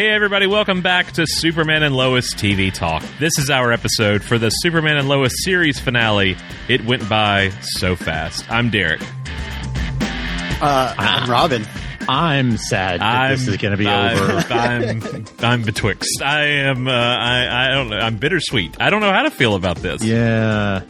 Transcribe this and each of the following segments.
Hey everybody, welcome back to Superman and Lois TV Talk. This is our episode for the Superman and Lois series finale. It went by so fast. I'm Derek. I'm Robin. I'm sad that this is going to be over. I'm betwixt. I am. I don't know. I'm bittersweet. I don't know how to feel about this. Yeah.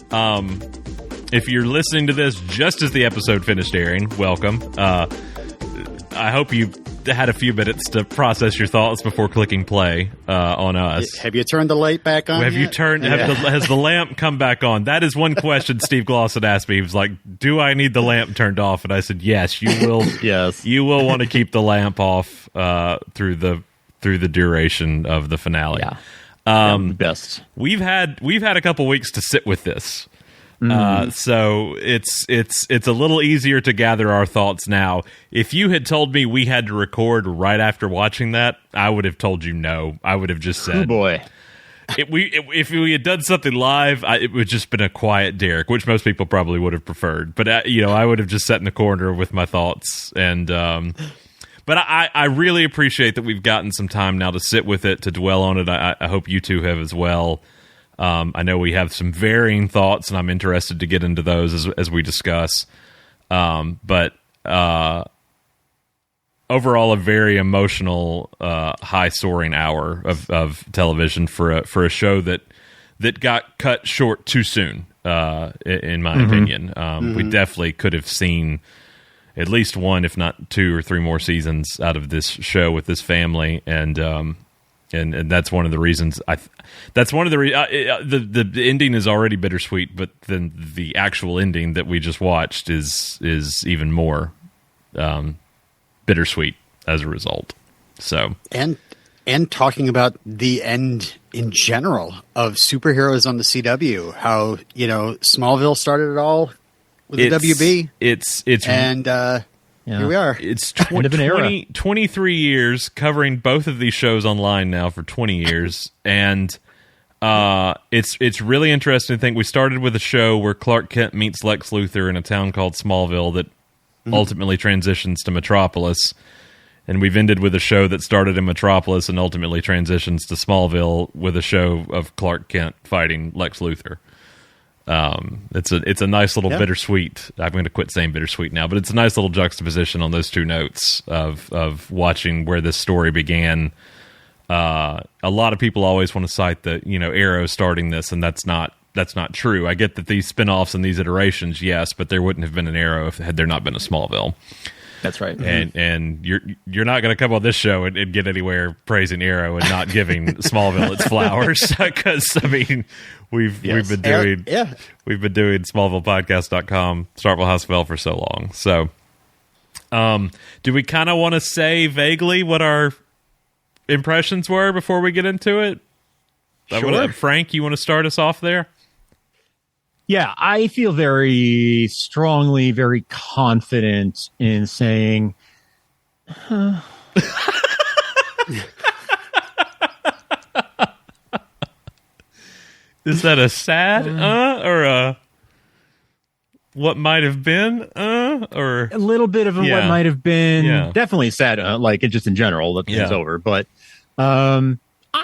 If you're listening to this just as the episode finished airing, welcome. I hope you had a few minutes to process your thoughts before clicking play on us. Have you turned the light back on? Has the lamp come back on? That is one question Steve Glosson asked me. He was like, "Do I need the lamp turned off?" And I said, "Yes, you will. Yes, you will want to keep the lamp off through the duration of the finale." Yeah, best. We've had a couple weeks to sit with this. So it's a little easier to gather our thoughts now. If you had told me we had to record right after watching that, I would have told you no. I would have just said, "Oh boy." If we had done something live, it would have just been a quiet Derek, which most people probably would have preferred. But I would have just sat in the corner with my thoughts. And but I really appreciate that we've gotten some time now to sit with it, to dwell on it. I hope you two have as well. I know we have some varying thoughts, and I'm interested to get into those as we discuss. But overall, a very emotional, high-soaring hour of television for a show that got cut short too soon, in my opinion. We definitely could have seen at least one, if not two or three more seasons out of this show with this family, and that's one of the reasons. The ending is already bittersweet, but then the actual ending that we just watched is even more bittersweet as a result. So and talking about the end in general of superheroes on the CW, how Smallville started it all with the WB. It's Here we are. It's 23 years covering both of these shows online now for 20 years. And it's really interesting to think we started with a show where Clark Kent meets Lex Luthor in a town called Smallville that ultimately transitions to Metropolis. And we've ended with a show that started in Metropolis and ultimately transitions to Smallville with a show of Clark Kent fighting Lex Luthor. It's a nice little bittersweet. I'm going to quit saying bittersweet now, but it's a nice little juxtaposition on those two notes of watching where this story began. A lot of people always want to cite the Arrow starting this, and that's not true. I get that these spinoffs and these iterations, yes, but there wouldn't have been an Arrow had there not been a Smallville. That's right. And you're not going to come on this show and get anywhere praising Arrow and not giving Smallville its flowers, because we've been doing SmallvillePodcast.com, Startville House of L for so long. So, do we kind of want to say vaguely what our impressions were before we get into it? Sure. Frank, you want to start us off there? Yeah, I feel very strongly, very confident in saying, Is that a sad or a what might have been or a little bit of a what might have been? Yeah. Definitely sad, like it just in general, that thing's over. But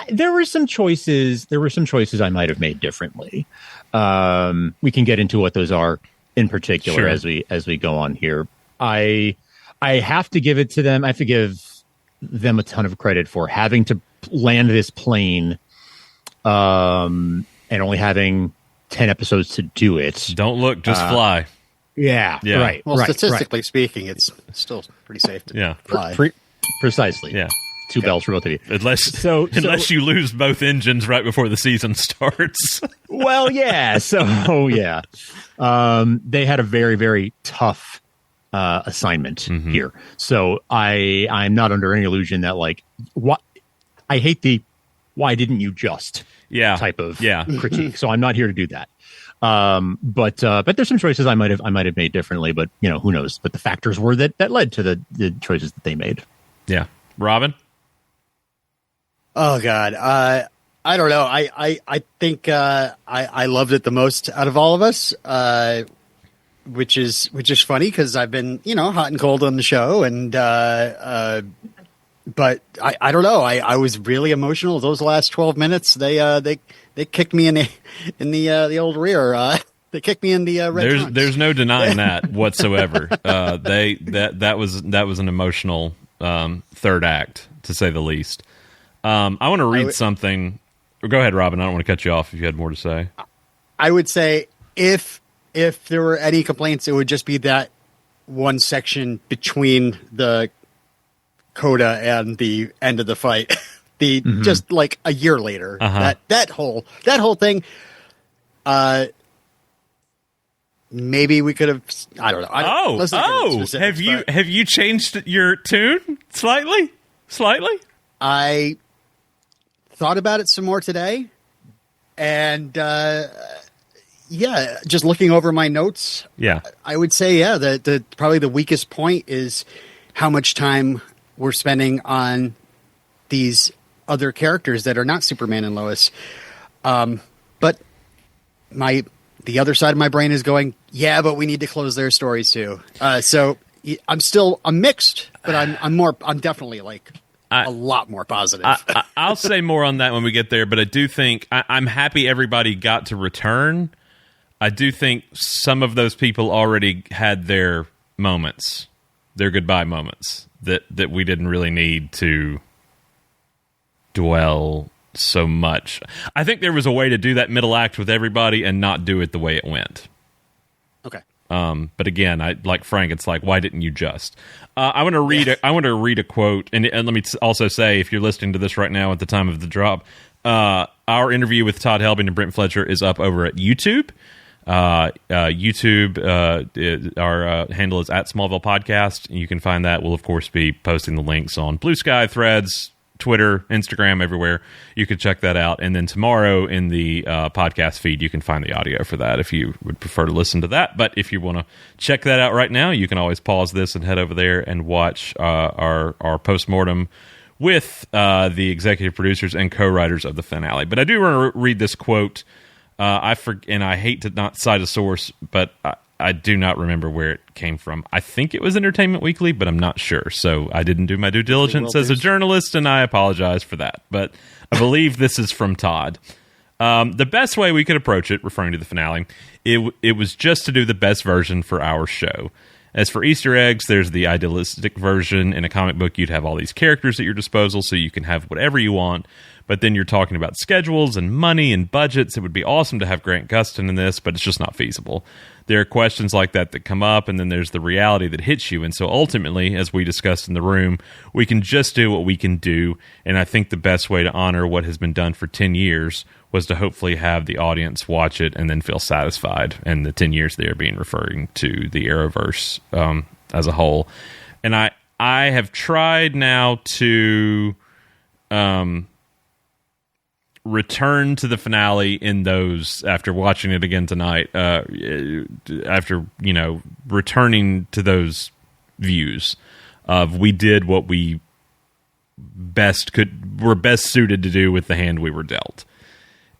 there were some choices. There were some choices I might have made differently. We can get into what those are in particular as we go on here. I have to give it to them. I have to give them a ton of credit for having to land this plane, and only having 10 episodes to do it. Don't look, just fly. Yeah. Right. Well, right, statistically speaking, it's still pretty safe to fly. Precisely. Yeah. Two bells for both of you. Unless you lose both engines right before the season starts. Well, yeah. So, yeah. They had a very, very tough assignment here. So I'm not under any illusion that, like, what I hate the why didn't you just type of critique. So I'm not here to do that. But there's some choices I might have made differently, but who knows? But the factors were that led to the choices that they made. Yeah. Robin? Oh God. I don't know. I think I loved it the most out of all of us. Which is funny because I've been hot and cold on the show, and but I don't know. I was really emotional those last 12 minutes. They kicked me in the old rear. They kicked me in the red. There's no denying that whatsoever. That was an emotional third act, to say the least. I want to read something. Go ahead, Robin. I don't want to cut you off if you had more to say. I would say if there were any complaints, it would just be that one section between the coda and the end of the fight. Just like a year later, that whole thing. Maybe we could have. I don't know. Have you changed your tune slightly? I thought about it some more today, and just looking over my notes. Yeah, I would say that probably the weakest point is how much time we're spending on these other characters that are not Superman and Lois. But the other side of my brain is going, yeah, but we need to close their stories too. So I'm mixed, but I'm definitely a lot more positive. I'll say more on that when we get there, but I do think I'm happy everybody got to return. I do think some of those people already had their moments, their goodbye moments that we didn't really need to dwell so much. I think there was a way to do that middle act with everybody and not do it the way it went. Okay. But again, like Frank, it's like, why didn't you just? I want to read a quote, and let me also say, if you're listening to this right now at the time of the drop, our interview with Todd Helbing and Brent Fletcher is up over at YouTube. YouTube, our handle is at Smallville Podcast. You can find that. We'll of course be posting the links on Blue Sky, Threads, Twitter, Instagram, everywhere. You can check that out. And then tomorrow in the podcast feed, you can find the audio for that if you would prefer to listen to that. But if you want to check that out right now, you can always pause this and head over there and watch our postmortem with the executive producers and co-writers of the finale. But I do want to read this quote. And I hate to not cite a source, but I do not remember where it came from. I think it was Entertainment Weekly, but I'm not sure. So I didn't do my due diligence as a journalist, and I apologize for that. But I believe this is from Todd. The best way we could approach it, referring to the finale, it was just to do the best version for our show. As for Easter eggs, there's the idealistic version. In a comic book, you'd have all these characters at your disposal, so you can have whatever you want. But then you're talking about schedules and money and budgets. It would be awesome to have Grant Gustin in this, but it's just not feasible. There are questions like that come up, and then there's the reality that hits you. And so ultimately, as we discussed in the room, we can just do what we can do. And I think the best way to honor what has been done for 10 years was to hopefully have the audience watch it and then feel satisfied. And the 10 years there being referring to the Arrowverse as a whole. And I have tried now to return to the finale in those, after watching it again tonight, after, returning to those views of we did what we were best suited to do with the hand we were dealt.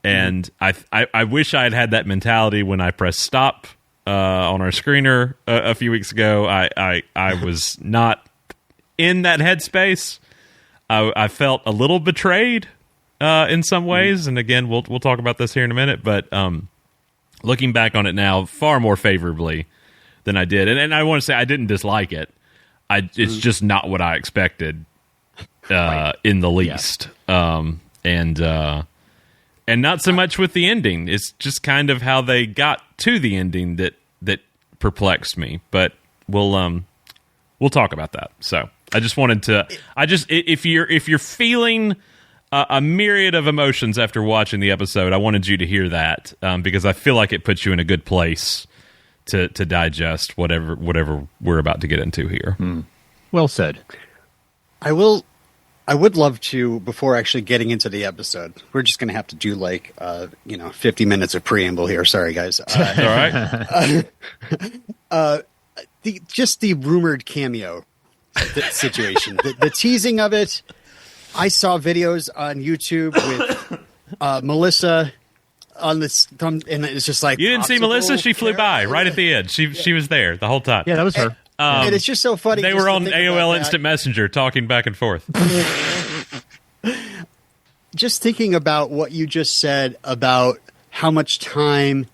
And I wish I had that mentality when I pressed stop on our screener a few weeks ago. I was not in that headspace. I felt a little betrayed in some ways, and again, we'll talk about this here in a minute. But looking back on it now, far more favorably than I did, and I want to say I didn't dislike it. It's just not what I expected in the least, and not so much with the ending. It's just kind of how they got to the ending that perplexed me. But we'll talk about that. So I just wanted to. If you're feeling a myriad of emotions after watching the episode, I wanted you to hear that because I feel like it puts you in a good place to digest whatever we're about to get into here. Well said. I would love to, before actually getting into the episode, we're just going to have to do 50 minutes of preamble here. Sorry, guys. All right. The rumored cameo situation, the teasing of it. I saw videos on YouTube with Melissa on this, and it's just like, you didn't see Melissa. She flew by right at the end. She was there the whole time. Yeah, that was her. And it's just so funny. They were on AOL Instant Messenger talking back and forth. Just thinking about what you just said about how much time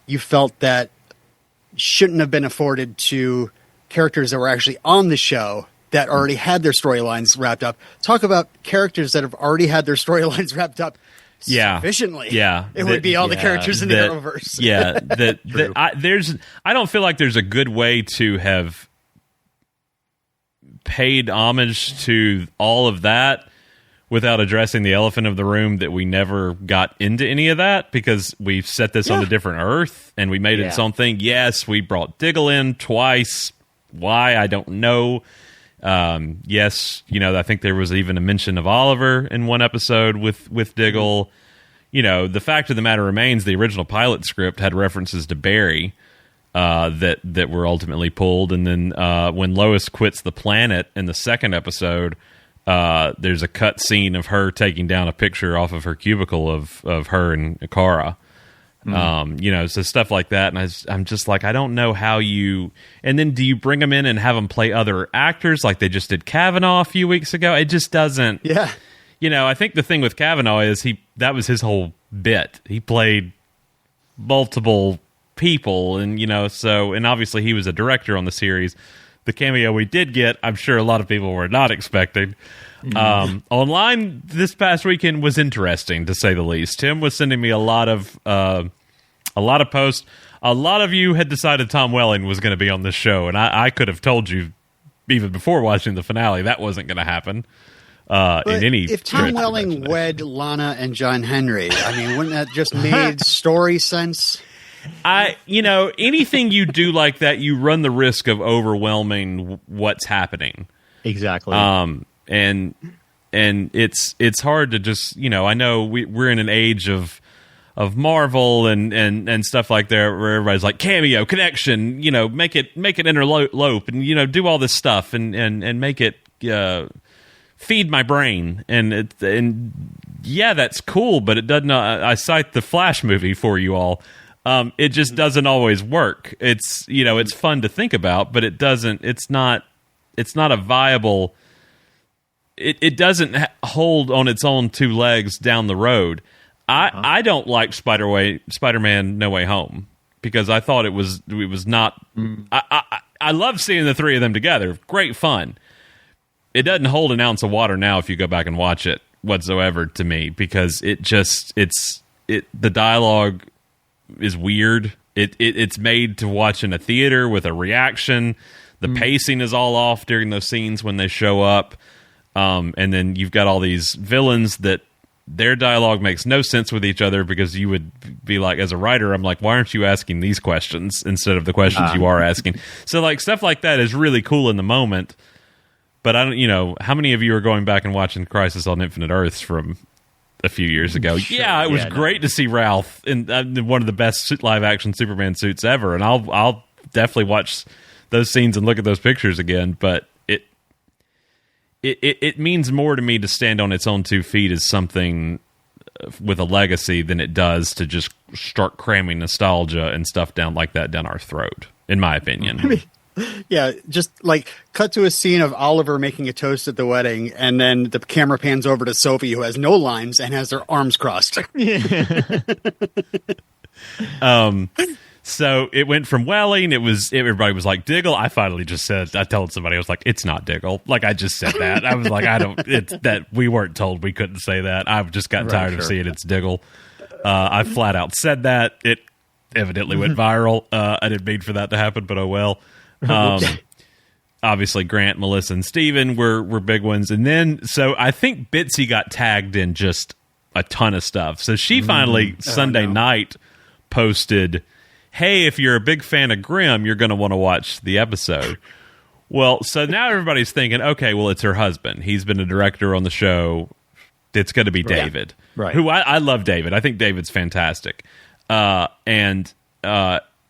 you felt that shouldn't have been afforded to characters that were actually on the show that already had their storylines wrapped up. Talk about characters that have already had their storylines wrapped up sufficiently. Yeah. It would be all the characters in the Arrowverse. Yeah. I don't feel like there's a good way to have paid homage to all of that without addressing the elephant of the room that we never got into any of that, because we've set this on a different Earth and we made it its own thing. Yes, we brought Diggle in twice. Why? I don't know. Yes, I think there was even a mention of Oliver in one episode with Diggle. The fact of the matter remains, the original pilot script had references to Barry that were ultimately pulled. And then when Lois quits the planet in the second episode, there's a cut scene of her taking down a picture off of her cubicle of her and Kara. So stuff like that. And I'm just like, I don't know how you... And then do you bring them in and have them play other actors like they just did Kavanaugh a few weeks ago? It just doesn't... Yeah. I think the thing with Kavanaugh is that was his whole bit. He played multiple people and, and obviously he was a director on the series. The cameo we did get, I'm sure a lot of people were not expecting. Online this past weekend was interesting, to say the least. Tim was sending me a lot of posts. A lot of you had decided Tom Welling was going to be on this show, and I could have told you even before watching the finale that wasn't going to happen. If Tom Welling wed Lana and John Henry, wouldn't that just made story sense? Anything you do like that, you run the risk of overwhelming what's happening. Exactly. And it's hard to just, I know we're in an age of Marvel and stuff like that where everybody's like cameo, connection, make it interlope and, do all this stuff and make it, feed my brain. And yeah, that's cool, but it doesn't, I cite the Flash movie for you all. It just doesn't always work. It's it's fun to think about, but it's not a viable. It doesn't hold on its own two legs down the road. I don't like Spider-Man No Way Home because I thought it was not. I love seeing the three of them together. Great fun. It doesn't hold an ounce of water now if you go back and watch it whatsoever to me, because the dialogue is weird. It's made to watch in a theater with a reaction. The pacing is all off during those scenes when they show up. And then you've got all these villains that their dialogue makes no sense with each other, because you would be like, as a writer, I'm like, why aren't you asking these questions instead of the questions you are asking? So like stuff like that is really cool in the moment. But I don't, how many of you are going back and watching Crisis on Infinite Earths from a few years ago? Sure. Yeah, it was great to see Ralph in one of the best live action Superman suits ever, and I'll definitely watch those scenes and look at those pictures again. But it means more to me to stand on its own 2 feet as something with a legacy than it does to just start cramming nostalgia and stuff down our throat, in my opinion. Yeah, just like cut to a scene of Oliver making a toast at the wedding, and then the camera pans over to Sophie, who has no lines and has her arms crossed. So it went from Welling. Everybody was like Diggle. I finally just said, I told somebody, I was like, it's not Diggle. Like I just said that. I was like, it's that we weren't told we couldn't say that. I've just got tired of seeing it's Diggle. I flat out said that. It evidently went viral. I didn't mean for that to happen, but oh well. Obviously Grant, Melissa, and Steven were big ones. And then, so I think Bitsy got tagged in just a ton of stuff. So she finally, Sunday night, posted, hey, if you're a big fan of Grimm, you're going to want to watch the episode. Well, so now everybody's thinking, okay, well, it's her husband. He's been a director on the show. It's going to be David. Right. Who I love David. I think David's fantastic.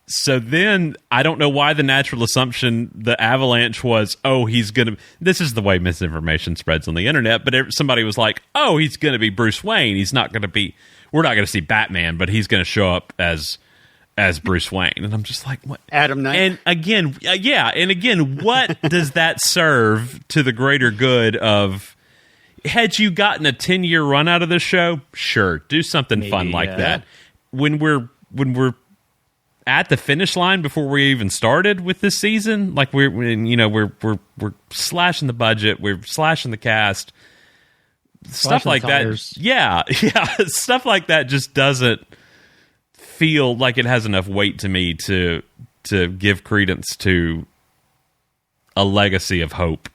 So then I don't know why the natural assumption, the avalanche was, oh, he's going to... This is the way misinformation spreads on the internet, but somebody was like, oh, he's going to be Bruce Wayne. He's not going to be... We're not going to see Batman, but he's going to show up as as Bruce Wayne, and I'm just like, what? Adam Knight. And again, what does that serve to the greater good of? Had you gotten a 10-year run out of this show, sure, do something fun like that. When we're at the finish line before we even started with this season, like we're slashing the budget, we're slashing the cast, stuff like that. Yeah, stuff like that just doesn't feel like it has enough weight to me to give credence to a legacy of hope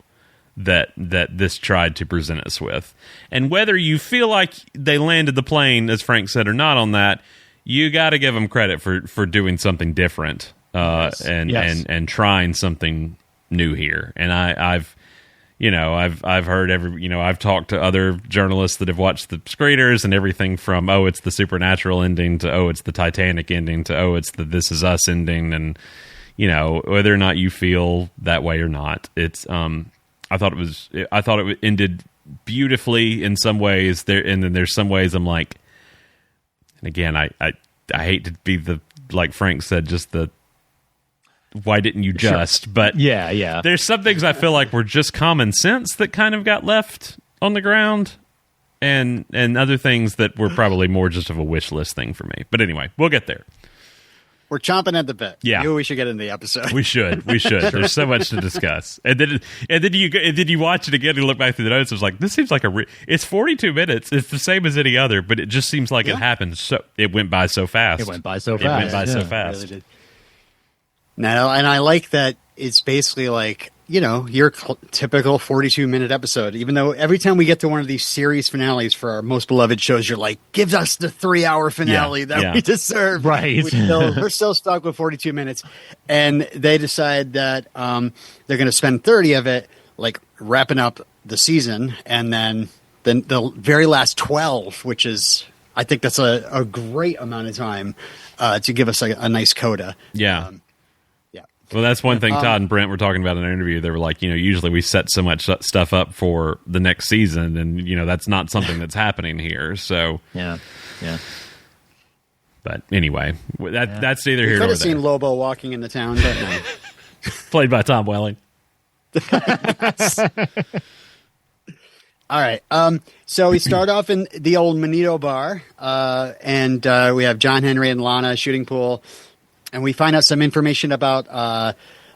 that this tried to present us with. And whether you feel like they landed the plane, as Frank said, or not on that, you got to give them credit for doing something different and trying something new here. And I've heard I've talked to other journalists that have watched the screeners, and everything from, oh, it's the Supernatural ending, to, oh, it's the Titanic ending, to, oh, it's the This Is Us ending. And whether or not you feel that way or not, it's I thought it ended beautifully in some ways there, and then there's some ways I'm like, and again, I hate to be the, like Frank said, just the why didn't you just? Sure. But yeah, there's some things I feel like were just common sense that kind of got left on the ground, and other things that were probably more just of a wish list thing for me. But anyway, we'll get there. We're chomping at the bit. Yeah, maybe we should get into the episode. We should. There's so much to discuss. And then you watch it again and look back through the notes. It's like, this seems like it's 42 minutes. It's the same as any other, but it just seems like it happened. It went by so fast. It went by so fast. Really did. No, and I like that it's basically like, your typical 42-minute episode. Even though every time we get to one of these series finales for our most beloved shows, you're like, give us the 3-hour finale that we deserve. Right. We're still stuck with 42 minutes. And they decide that they're going to spend 30 of it, like, wrapping up the season. And then the very last 12, which is, I think that's a great amount of time to give us a nice coda. Yeah. Well, that's one thing Todd and Brent were talking about in an interview. They were like, usually we set so much stuff up for the next season, and, that's not something that's happening here. So, yeah. But anyway, that's neither here nor there. Could have seen Lobo walking into town, but no. Played by Tom Welling. All right. So we start off in the old Manito bar, and we have John Henry and Lana shooting pool. And we find out some information about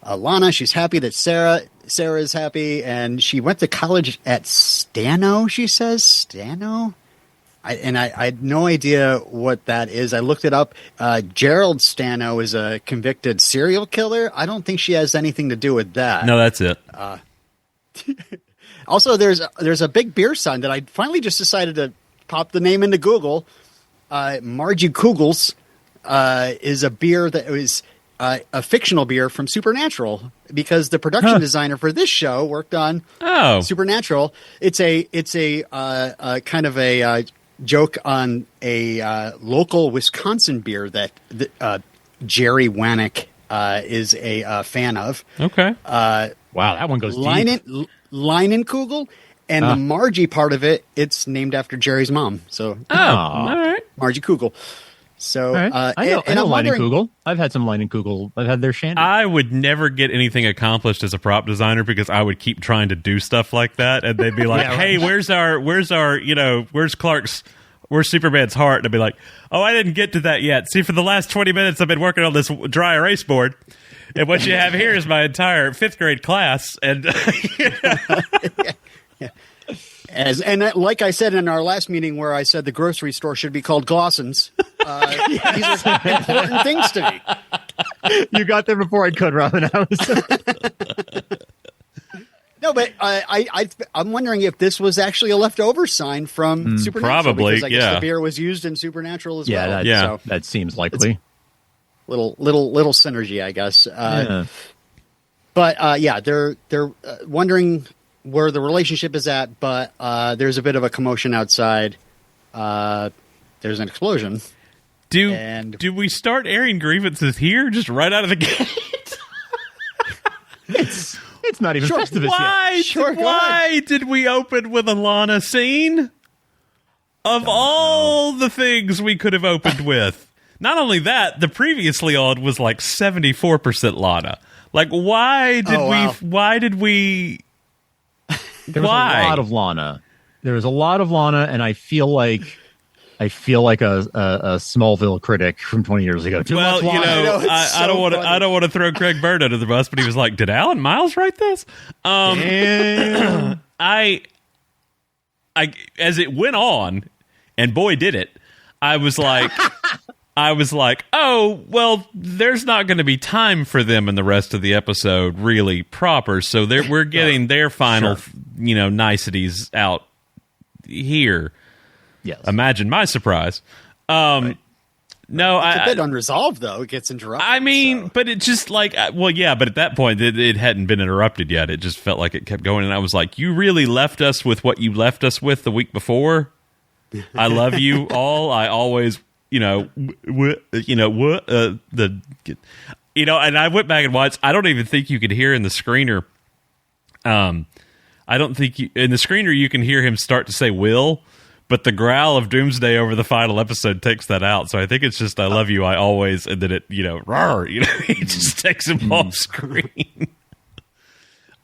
Lana. She's happy that Sarah is happy, and she went to college at Stano, she says. Stano? I had no idea what that is. I looked it up. Gerald Stano is a convicted serial killer. I don't think she has anything to do with that. No, that's it. Also, there's a big beer sign that I finally just decided to pop the name into Google. Margie Kugels. Is a beer that was a fictional beer from Supernatural, because the production designer for this show worked on Supernatural. It's a kind of a joke on a local Wisconsin beer that Jerry Wanick is a fan of. Okay. Wow, that one goes deep. Leinenkugel, and the Margie part of it, it's named after Jerry's mom. So, all right, Margie Kugel. So right. I know Leinenkugel. I've had some Leinenkugel. I've had their shandy. I would never get anything accomplished as a prop designer, because I would keep trying to do stuff like that, and they'd be like, "Hey, where's Clark's, where's Superman's heart?" And I'd be like, "Oh, I didn't get to that yet. See, for the last 20 minutes, I've been working on this dry erase board, and what you have here is my entire 5th grade class." And like I said in our last meeting, where I said the grocery store should be called Glossen's, these are important things to me. You got there before I could, Robin. No, but I'm wondering if this was actually a leftover sign from Supernatural. Probably, because I guess the beer was used in Supernatural as well. So that seems likely. Little synergy, I guess. But they're wondering where the relationship is at, but there's a bit of a commotion outside. There's an explosion. Do we start airing grievances here, just right out of the gate? It's not even Festivus yet. Why did we open with a Lana scene? Of all the things we could have opened with. not only that, the previously on was like 74% Lana. Like, why did we? There was a lot of Lana. There was a lot of Lana, and I feel like a Smallville critic from 20 years ago. Well, you know, I don't want to throw Craig Bird under the bus, but he was like, "Did Alan Miles write this?" I as it went on, and boy, did it! I was like, oh, well, there's not going to be time for them in the rest of the episode, really proper. So we're getting their final, niceties out here. Yes. Imagine my surprise. Right. No, it's a bit unresolved, though. It gets interrupted. I mean, but it just like, well, yeah, but at that point, it hadn't been interrupted yet. It just felt like it kept going. And I was like, you really left us with what you left us with the week before? I love you all. I always, and I went back and watched. I don't even think you could hear in the screener. I don't think in the screener you can hear him start to say "will," but the growl of Doomsday over the final episode takes that out. So I think it's just "I love you, I always," and then it, rawr, he just takes him off screen.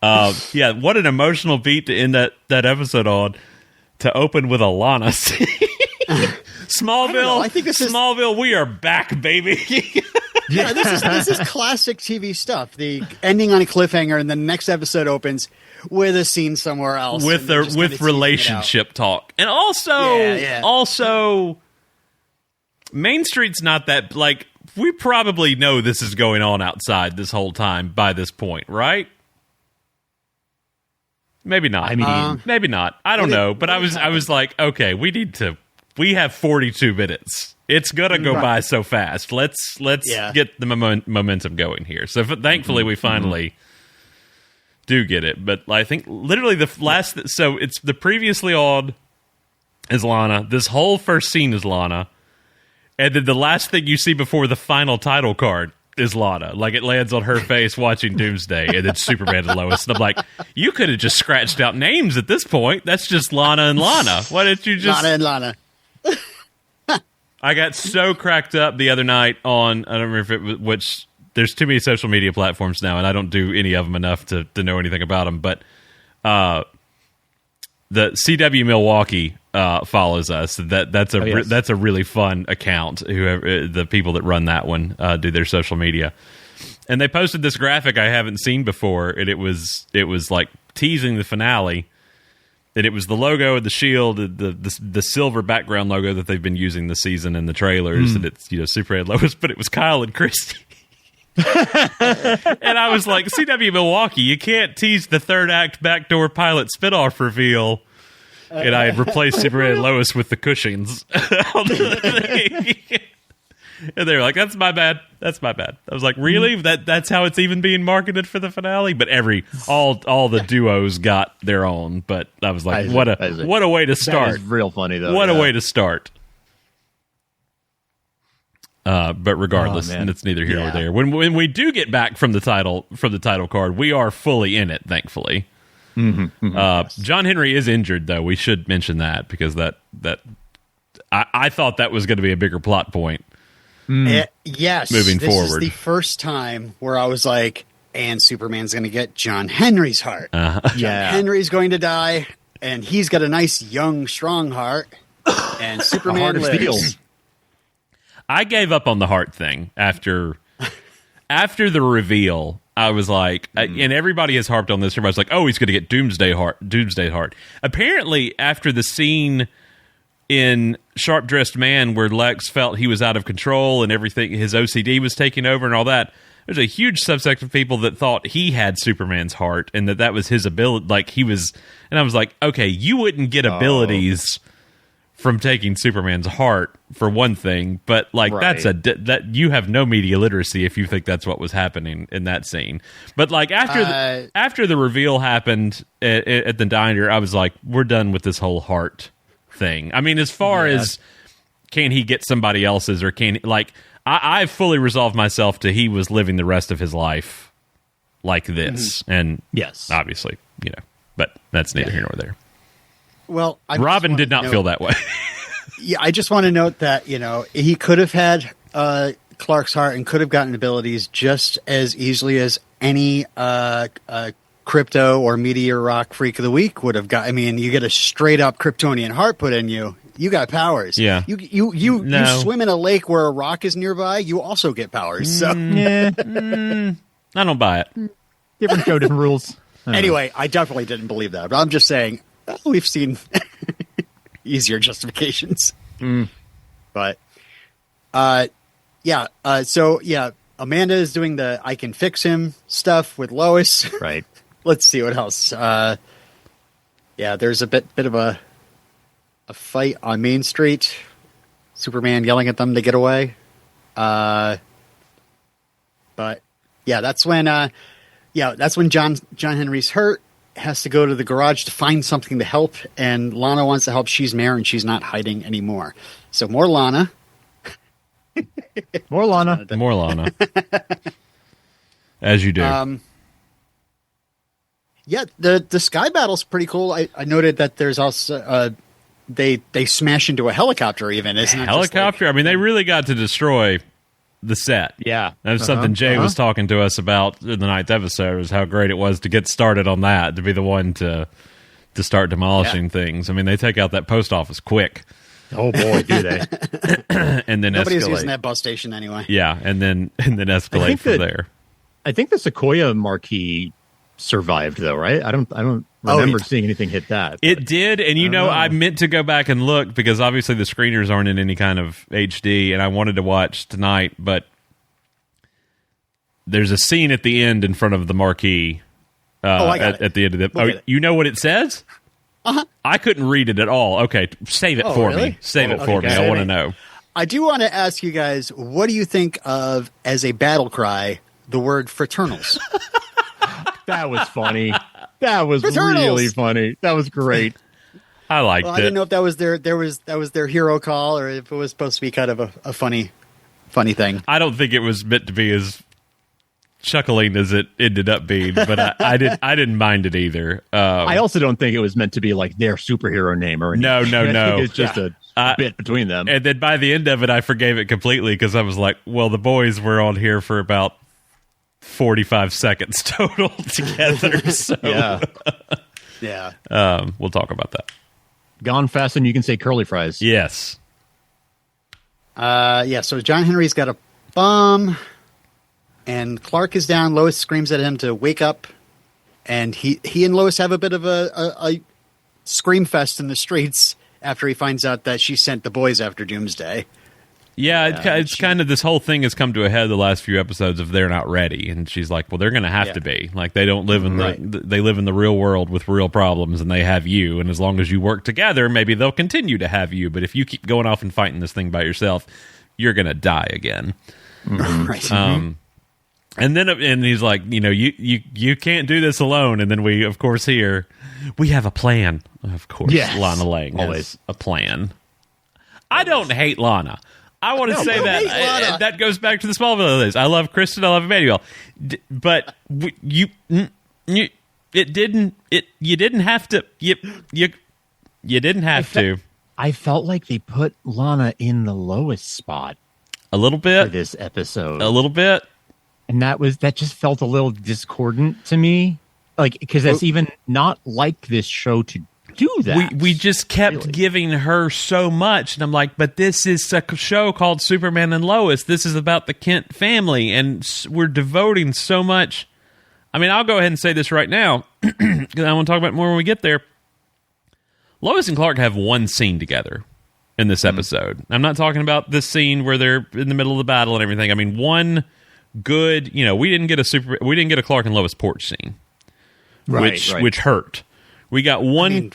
Yeah, what an emotional beat to end that episode on. To open with a Lana scene. Smallville, I think Smallville, we are back, baby. Yeah, this is classic TV stuff. The ending on a cliffhanger, and the next episode opens with a scene somewhere else with relationship talk, and also, Main Street's not that like we probably know this is going on outside this whole time by this point, right? Maybe not. I mean, maybe not. I don't know. But I was like, okay, we have 42 minutes. It's gonna go by so fast. Let's get the momentum going here. So thankfully, we finally do get it. But I think literally the last. So it's the previously on is Lana. This whole first scene is Lana, and then the last thing you see before the final title card is Lana. Like, it lands on her face watching Doomsday, and it's Superman and Lois. And I'm like, you could have just scratched out names at this point. That's just Lana and Lana. Why didn't you just... Lana and Lana. I got so cracked up the other night on... I don't remember if it was... Which... There's too many social media platforms now, and I don't do any of them enough to know anything about them. But the CW Milwaukee follows us. That's a really fun account. Whoever the people that run that one do their social media, and they posted this graphic I haven't seen before, and it was like teasing the finale, and it was the logo of the Shield, the silver background logo that they've been using this season in the trailers, and it's Superman Lois, but it was Kyle and Christy. And I was like, CW Milwaukee, you can't tease the third act backdoor pilot spinoff reveal. And I had replaced Superman and Lois with the Cushings. And they were like, that's my bad. I was like, really? That's how it's even being marketed for the finale? But all the duos got their own. But I was like, what a way to start. That is real funny, though. What a way to start. But regardless, and it's neither here nor there. When we do get back from the title card, we are fully in it, thankfully. John Henry is injured, though. We should mention that, because I thought that was going to be a bigger plot point. Yes, moving forward. This is the first time where I was like, and Superman's going to get John Henry's heart. John Henry's going to die, and he's got a nice, young, strong heart, and Superman lives. I gave up on the heart thing after the reveal. I was like, and everybody has harped on this. Everybody's like, oh, he's going to get Doomsday heart. Apparently, after the scene in Sharp Dressed Man where Lex felt he was out of control and everything, his OCD was taking over and all that, there's a huge subsect of people that thought he had Superman's heart and that was his ability. Like, he was, and I was like, okay, you wouldn't get abilities from taking Superman's heart, for one thing, but like that you have no media literacy if you think that's what was happening in that scene. But like after the reveal happened at the diner, I was like, we're done with this whole heart thing. I mean, as far as can he get somebody else's, or can I've fully resolved myself to he was living the rest of his life like this, and obviously, but that's neither here nor there. Well, Robin did not feel that way. Yeah, I just want to note that, he could have had Clark's heart and could have gotten abilities just as easily as any crypto or meteor rock freak of the week would have got. I mean, you get a straight up Kryptonian heart put in you. You got powers. Yeah. You swim in a lake where a rock is nearby. You also get powers. So I don't buy it. Different show, different rules. Anyway, I definitely didn't believe that. But I'm just saying, we've seen easier justifications. But, so Amanda is doing the I can fix him stuff with Lois. Right. Let's see what else. There's a bit of a fight on Main Street. Superman yelling at them to get away. But yeah, that's when John Henry's hurt, has to go to the garage to find something to help, and Lana wants to help. She's mayor and she's not hiding anymore. So more Lana. More Lana. More Lana. As you do. The sky battle's pretty cool. I noted that there's also they smash into a helicopter even, isn't it? Helicopter? I mean, they really got to destroy the set. Yeah. That's something Jay was talking to us about in the 9th episode, was how great it was to get started on that, to be the one to start demolishing things. I mean, they take out that post office quick. Oh boy, do they. And then nobody's escalate. using that bus station anyway. Yeah, and then escalate from there. I think the Sequoia marquee survived though, right? I don't remember seeing anything hit that. It did, and I meant to go back and look because obviously the screeners aren't in any kind of HD, and I wanted to watch tonight, but there's a scene at the end in front of the marquee at the end of the... you know what it says? Uh-huh. I couldn't read it at all. Okay, save it for really? me. Save it for me. I want to know. I do want to ask you guys, what do you think of, as a battle cry, the word fraternals? That was funny. That was Fraternals! really funny. That was great. I liked it. I didn't know if that was their hero call or if it was supposed to be kind of a funny thing. I don't think it was meant to be as chuckling as it ended up being, but I didn't mind it either. I also don't think it was meant to be like their superhero name or anything. No. It's just a bit between them. And then by the end of it, I forgave it completely because I was like, well, the boys were on here for about 45 seconds total together. So yeah. We'll talk about that. Gone fast and you can say curly fries. Yes. So John Henry's got a bomb. And Clark is down. Lois screams at him to wake up. And he and Lois have a bit of a scream fest in the streets after he finds out that she sent the boys after Doomsday. Yeah, it's kind of, this whole thing has come to a head the last few episodes of they're not ready. And she's like, well, they're going to have to be. Like, they don't live in they live in the real world with real problems, and they have you. And as long as you work together, maybe they'll continue to have you. But if you keep going off and fighting this thing by yourself, you're going to die again. Right. And he's like, you can't do this alone. And then we, of course, hear, we have a plan. Of course, yes. Lana Lang has a plan. I don't hate Lana. I want to say that that goes back to the Smallville days. I love Kristen. I love Emmanuel. But you didn't have to. You didn't have to. I felt like they put Lana in the Lois spot a little bit for this episode. A little bit. And that just felt a little discordant to me, like, because that's even not like this show to do that. We just kept giving her so much, and I'm like, but this is a show called Superman and Lois. This is about the Kent family, and we're devoting so much. I mean, I'll go ahead and say this right now, because I want to talk about it more when we get there. Lois and Clark have one scene together in this episode. I'm not talking about this scene where they're in the middle of the battle and everything. I mean, one good, we didn't get a Clark and Lois porch scene, which hurt. We got one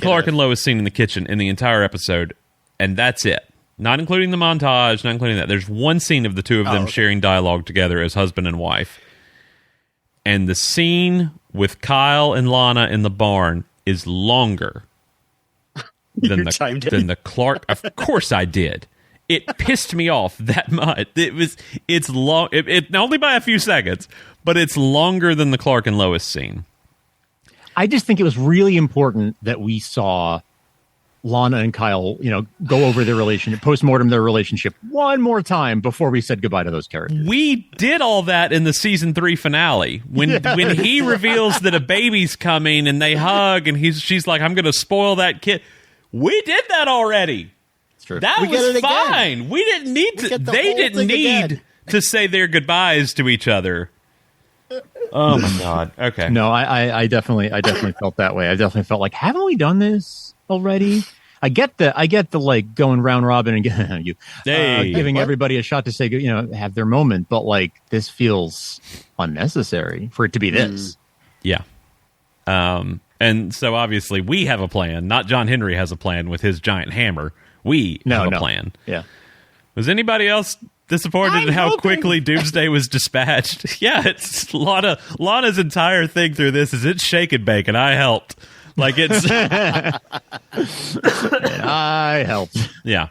Clark and Lois scene in the kitchen in the entire episode, and that's it. Not including the montage, not including that. There's one scene of the two of them sharing dialogue together as husband and wife. And the scene with Kyle and Lana in the barn is longer than the Clark. Of course I did. It pissed me off that much. It's long. It only by a few seconds, but it's longer than the Clark and Lois scene. I just think it was really important that we saw Lana and Kyle, go over their relationship, postmortem their relationship one more time before we said goodbye to those characters. We did all that in the season 3 finale when he reveals that a baby's coming and they hug and she's like, I'm going to spoil that kid. We did that already. It's true. That was fine. We didn't need to. They didn't need to say their goodbyes to each other. Oh my God. Okay. No, I definitely felt that way. I definitely felt like, haven't we done this already? I get the like going round robin and giving everybody a shot to say, have their moment, but like this feels unnecessary for it to be this. Yeah. And so obviously we have a plan. Not John Henry has a plan with his giant hammer. We have a plan. Yeah. Was anybody else disappointed in how quickly Doomsday was dispatched? Yeah, it's Lana's entire thing through this is it's shake and bake, and I helped. Like it's I helped. Yeah.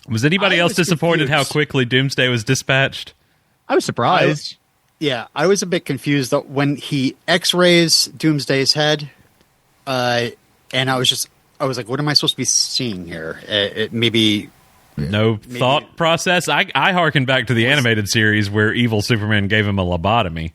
Was anybody else disappointed confused how quickly Doomsday was dispatched? I was surprised. I was a bit confused that when he X-rays Doomsday's head, and I was like, what am I supposed to be seeing here? Maybe thought process. I harken back to the animated series where evil Superman gave him a lobotomy.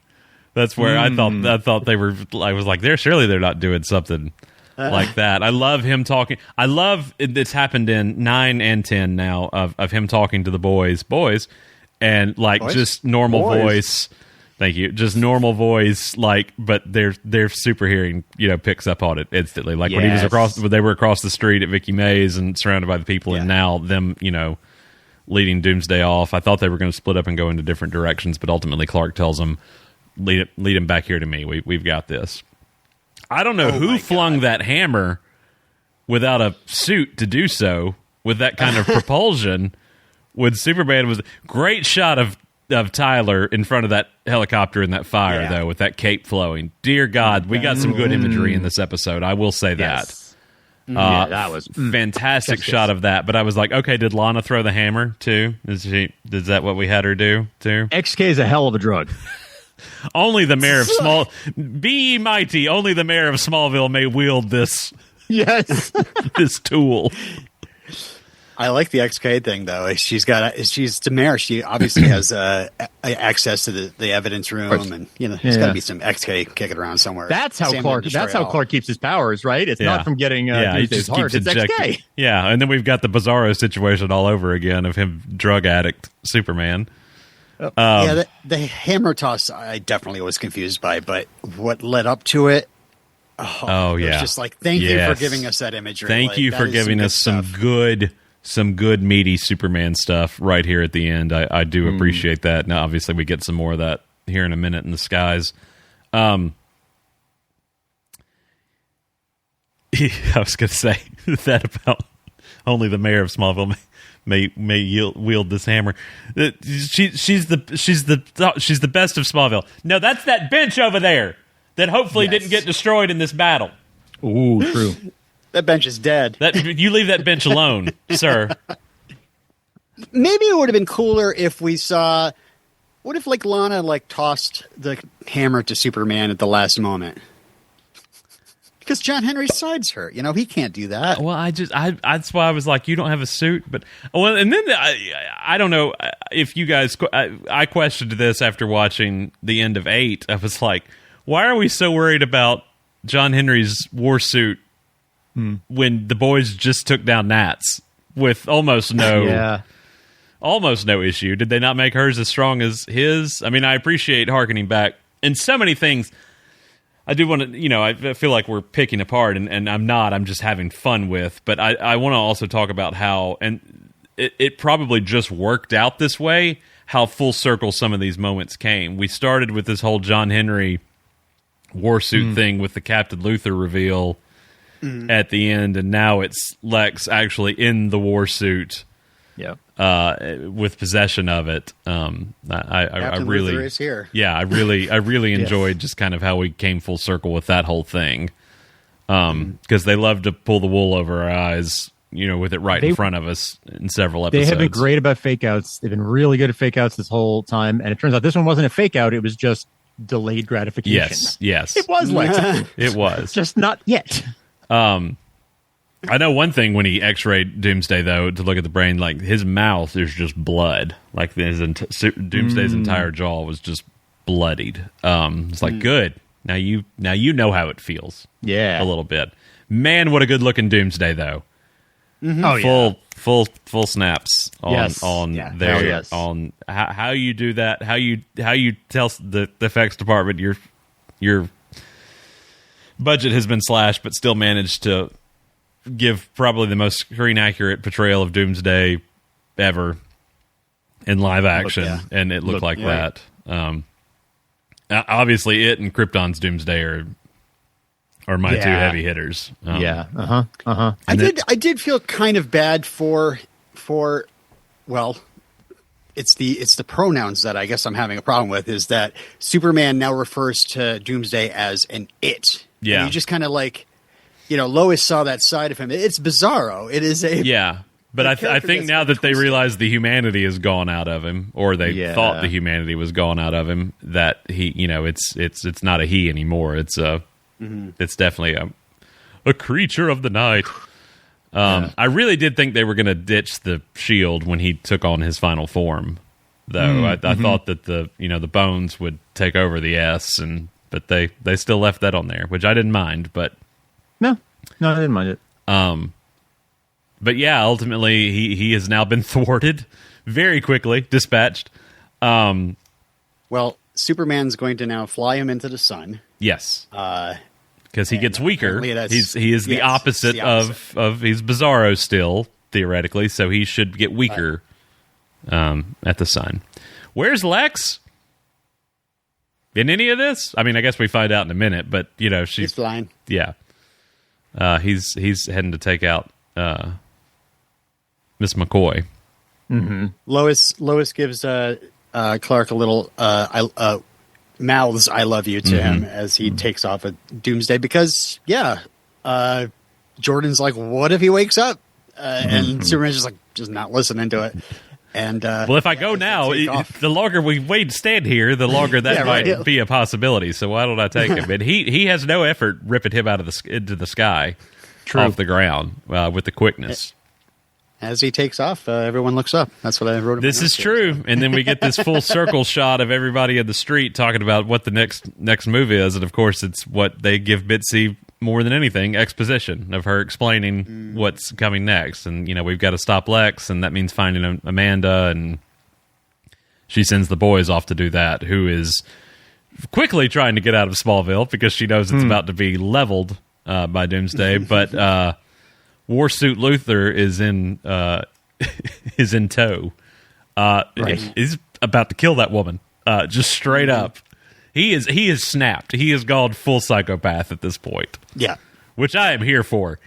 That's where I thought they were. I was like, they're not doing something like that. I love him talking. I love it's happened in 9 and 10 now of him talking to the boys, and like just normal voice. Thank you. Just normal voice, like, but their super hearing, picks up on it instantly. Like when they were across the street at Vicky Mays and surrounded by the people, and now them, leading Doomsday off. I thought they were going to split up and go into different directions, but ultimately Clark tells them, lead him back here to me. We've got this. I don't know who flung that hammer without a suit to do so with that kind of propulsion. When Superman was great shot of Tyler in front of that helicopter in that fire, though, with that cape flowing. Dear God, we got some good imagery in this episode. I will say that. That was fantastic shot of that. But I was like, okay, did Lana throw the hammer too? Is that what we had her do too? XK is a hell of a drug. Only the mayor of be ye mighty. Only the mayor of Smallville may wield this. Yes, this tool. I like the XK thing though. She's the mayor. She obviously has access to the evidence room, and there's got to be some XK kicking around somewhere. That's how Clark keeps his powers, right? It's not from getting he just heart. It's XK. Yeah, and then we've got the Bizarro situation all over again of him drug addict Superman. The hammer toss I definitely was confused by, but what led up to it? Oh yeah, it was just like thank you for giving us that imagery. Thank you for giving us some good meaty Superman stuff right here at the end. I do appreciate that. Now, obviously, we get some more of that here in a minute in the skies. I was going to say that about only the mayor of Smallville may wield this hammer. She's the best of Smallville. No, that's that bench over there that hopefully didn't get destroyed in this battle. Ooh, true. That bench is dead. You leave that bench alone, sir. Maybe it would have been cooler if we saw. What if Lana tossed the hammer to Superman at the last moment? Because John Henry sides her. He can't do that. Well, that's why I was like, you don't have a suit, but and then I don't know if you guys. I questioned this after watching the end of 8. I was like, why are we so worried about John Henry's war suit? When the boys just took down Nats with almost no issue. Did they not make hers as strong as his? I mean, I appreciate hearkening back in so many things. I do want to, I feel like we're picking apart, and I'm not. I'm just having fun with. But I want to also talk about how, and it probably just worked out this way, how full circle some of these moments came. We started with this whole John Henry war suit thing with the Captain Luthor reveal at the end, and now it's Lex actually in the war suit, with possession of it. I really Luthor is here. Yeah, I really enjoyed just kind of how we came full circle with that whole thing, because they love to pull the wool over our eyes, with it right in front of us in several episodes. They have been great about fake outs. They've been really good at fake outs this whole time, and it turns out this one wasn't a fake out. It was just delayed gratification. Yes, it was Lex. It was just not yet. And I know one thing when he X-rayed Doomsday, though, to look at the brain, like his mouth is just blood. Like Doomsday's entire jaw was just bloodied. It's like good. Now you know how it feels. Yeah, a little bit. Man, what a good looking Doomsday, though. Mm-hmm. Oh, full snaps on how you do that. How you tell the effects department your budget has been slashed, but still managed to give probably the most screen accurate portrayal of Doomsday ever in live action, and it looked like that. Obviously, it and Krypton's Doomsday are my two heavy hitters. I did feel kind of bad for well, it's the pronouns that I guess I'm having a problem with. Is that Superman now refers to Doomsday as an it? Yeah, and you just kind of like. Lois saw that side of him. It's bizarro. It is a but I think now that they realize the humanity is gone out of him, or they thought the humanity was gone out of him, that he, it's not a he anymore. It's it's definitely a creature of the night. I really did think they were going to ditch the shield when he took on his final form, though. I thought that the bones would take over the S, but they still left that on there, which I didn't mind, but. No, I didn't mind it. But yeah, ultimately he has now been thwarted very quickly, dispatched. Well, Superman's going to now fly him into the sun. Yes, because he gets weaker. He is the opposite of he's Bizarro still theoretically, so he should get weaker at the sun. Where's Lex? In any of this? I mean, I guess we find out in a minute, but she's flying. Yeah. He's heading to take out Miss McCoy. Mm-hmm. Lois gives Clark a little mouths "I love you" to him as he takes off at Doomsday because Jordan's like, what if he wakes up? And Superman's just not listening to it. And well, if I go now, the longer we stand here, the longer that might be a possibility. So why don't I take him? And he has no effort ripping him out of into the sky, off the ground with the quickness. As he takes off, everyone looks up. That's what I wrote. This is true, and then we get this full circle shot of everybody in the street talking about what the next move is, and of course, it's what they give Bitsy more than anything, exposition of her explaining what's coming next. And, we've got to stop Lex, and that means finding Amanda, and she sends the boys off to do that, who is quickly trying to get out of Smallville because she knows it's about to be leveled by Doomsday. But Warsuit Luthor is in tow. He's about to kill that woman, just straight up. He is snapped. He has gone full psychopath at this point. Yeah, which I am here for.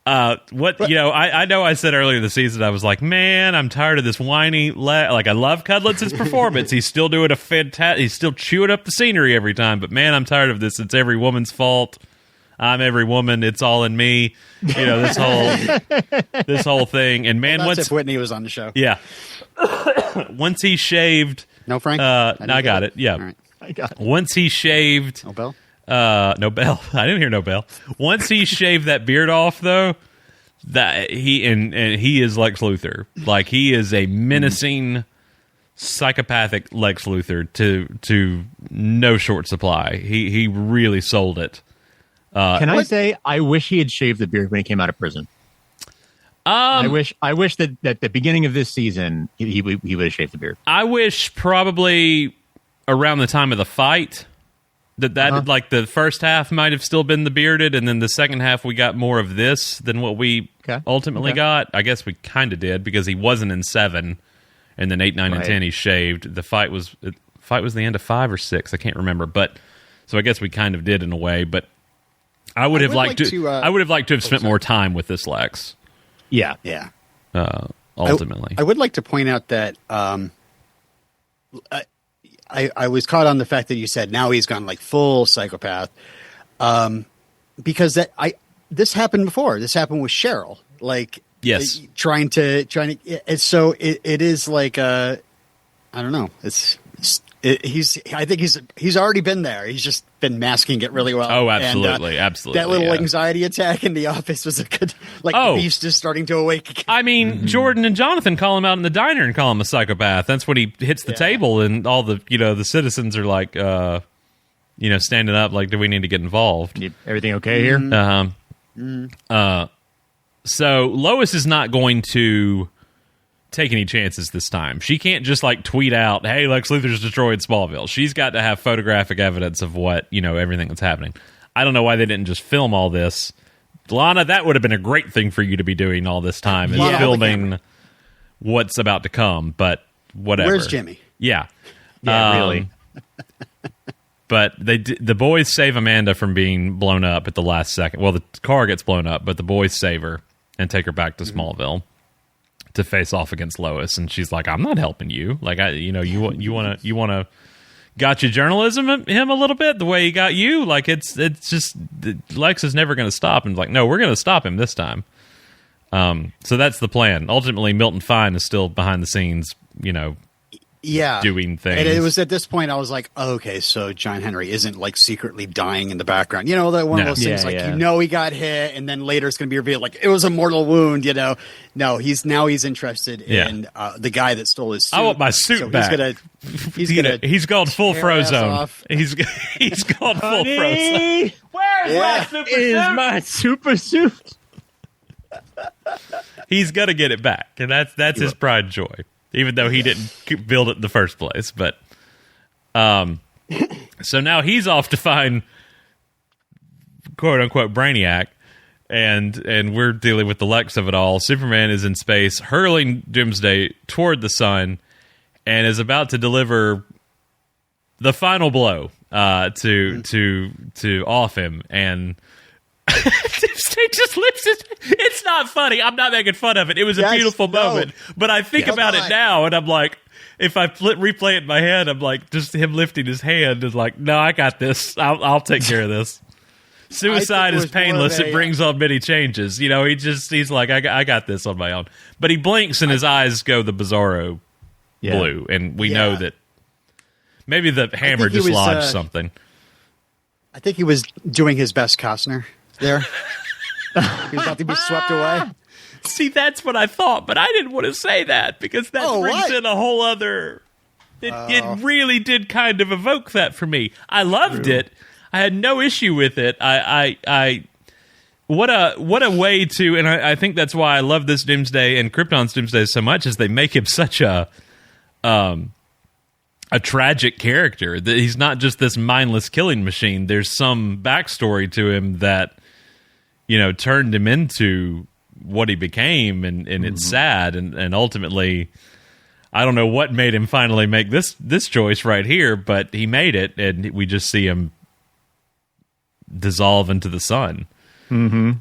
I know I said earlier in the season I was like, man, I'm tired of this whiny. I love Cudlitz's performance. He's still doing he's still chewing up the scenery every time. But man, I'm tired of this. It's every woman's fault. I'm every woman. It's all in me. This whole thing. And man, once if Whitney was on the show, yeah. Once he shaved, no Frank. I got it. Yeah. All right. I got it. Once he shaved Nobel. Nobel. I didn't hear Nobel. Once he shaved that beard off, though, that he is Lex Luthor. Like, he is a menacing, psychopathic Lex Luthor to no short supply. He really sold it. Can I say I wish he had shaved the beard when he came out of prison? I wish that at the beginning of this season he would have shaved the beard. I wish probably around the time of the fight that like the first half might have still been the bearded, and then the second half we got more of this than what we ultimately got. I guess we kind of did because he wasn't in 7, and then 8, 9, and 10 he shaved. The fight was the end of 5 or 6. I can't remember, but so I guess we kind of did in a way. But I would have liked to have spent more time with this Lex. Yeah. Ultimately, I would like to point out that I was caught on the fact that you said now he's gone like full psychopath, because this happened before. This happened with Cheryl. Like, yes, trying to. So it is like I don't know. It's I think he's already been there. He's just been masking it really well. Oh, absolutely, absolutely. That little anxiety attack in the office was a good. The beast is starting to awake. I mean, Jordan and Jonathan call him out in the diner and call him a psychopath. That's when he hits the table, and all the the citizens are like, standing up, like, do we need to get involved? Everything okay here? So Lois is not going to take any chances this time. She can't just tweet out, "Hey, Lex Luthor's destroyed Smallville." She's got to have photographic evidence of what everything that's happening. I don't know why they didn't just film all this. Lana, that would have been a great thing for you to be doing all this time, is filming what's about to come. But whatever. Where's Jimmy? Yeah, really. But the boys save Amanda from being blown up at the last second. Well, the car gets blown up, but the boys save her and take her back to Smallville to face off against Lois, and she's like, "I'm not helping you. Like, you want to gotcha journalism him a little bit the way he got you. Like, it's just Lex is never going to stop." And like, no, we're going to stop him this time. So that's the plan. Ultimately, Milton Fine is still behind the scenes, doing things. And it was at this point I was like, okay, so John Henry isn't secretly dying in the background. That one of those things he got hit, and then later it's going to be revealed it was a mortal wound. No, he's interested in the guy that stole his suit. I want my suit back. He's gone full Frozone. He's gone full Frozone. Where's my super suit? He's gonna get it back, and that's his pride and joy. Even though he didn't build it in the first place. But so now he's off to find quote-unquote Brainiac, and we're dealing with the Lex of it all. Superman is in space, hurling Doomsday toward the sun, and is about to deliver the final blow to off him, and Doomsday just lifts his... It's not funny. I'm not making fun of it. It was a beautiful moment. But I think about it now, and I'm like, if I replay it in my head, I'm like, just him lifting his hand is like, no, I got this. I'll take care of this. Suicide is painless. It brings on many changes. He's like, I got this on my own. But he blinks, and his eyes go the Bizarro blue, and we know that maybe the hammer just lodged something. I think he was doing his best Costner there. He was about to be swept away. See, that's what I thought, but I didn't want to say that because that brings in a whole other... It really did kind of evoke that for me. I loved it. I had no issue with it. What a way to... And I think that's why I love this Doomsday and Krypton's Doomsday so much, is they make him such a tragic character. That he's not just this mindless killing machine. There's some backstory to him that turned him into what he became, and it's sad, and ultimately, I don't know what made him finally make this choice right here, but he made it, and we just see him dissolve into the sun. Those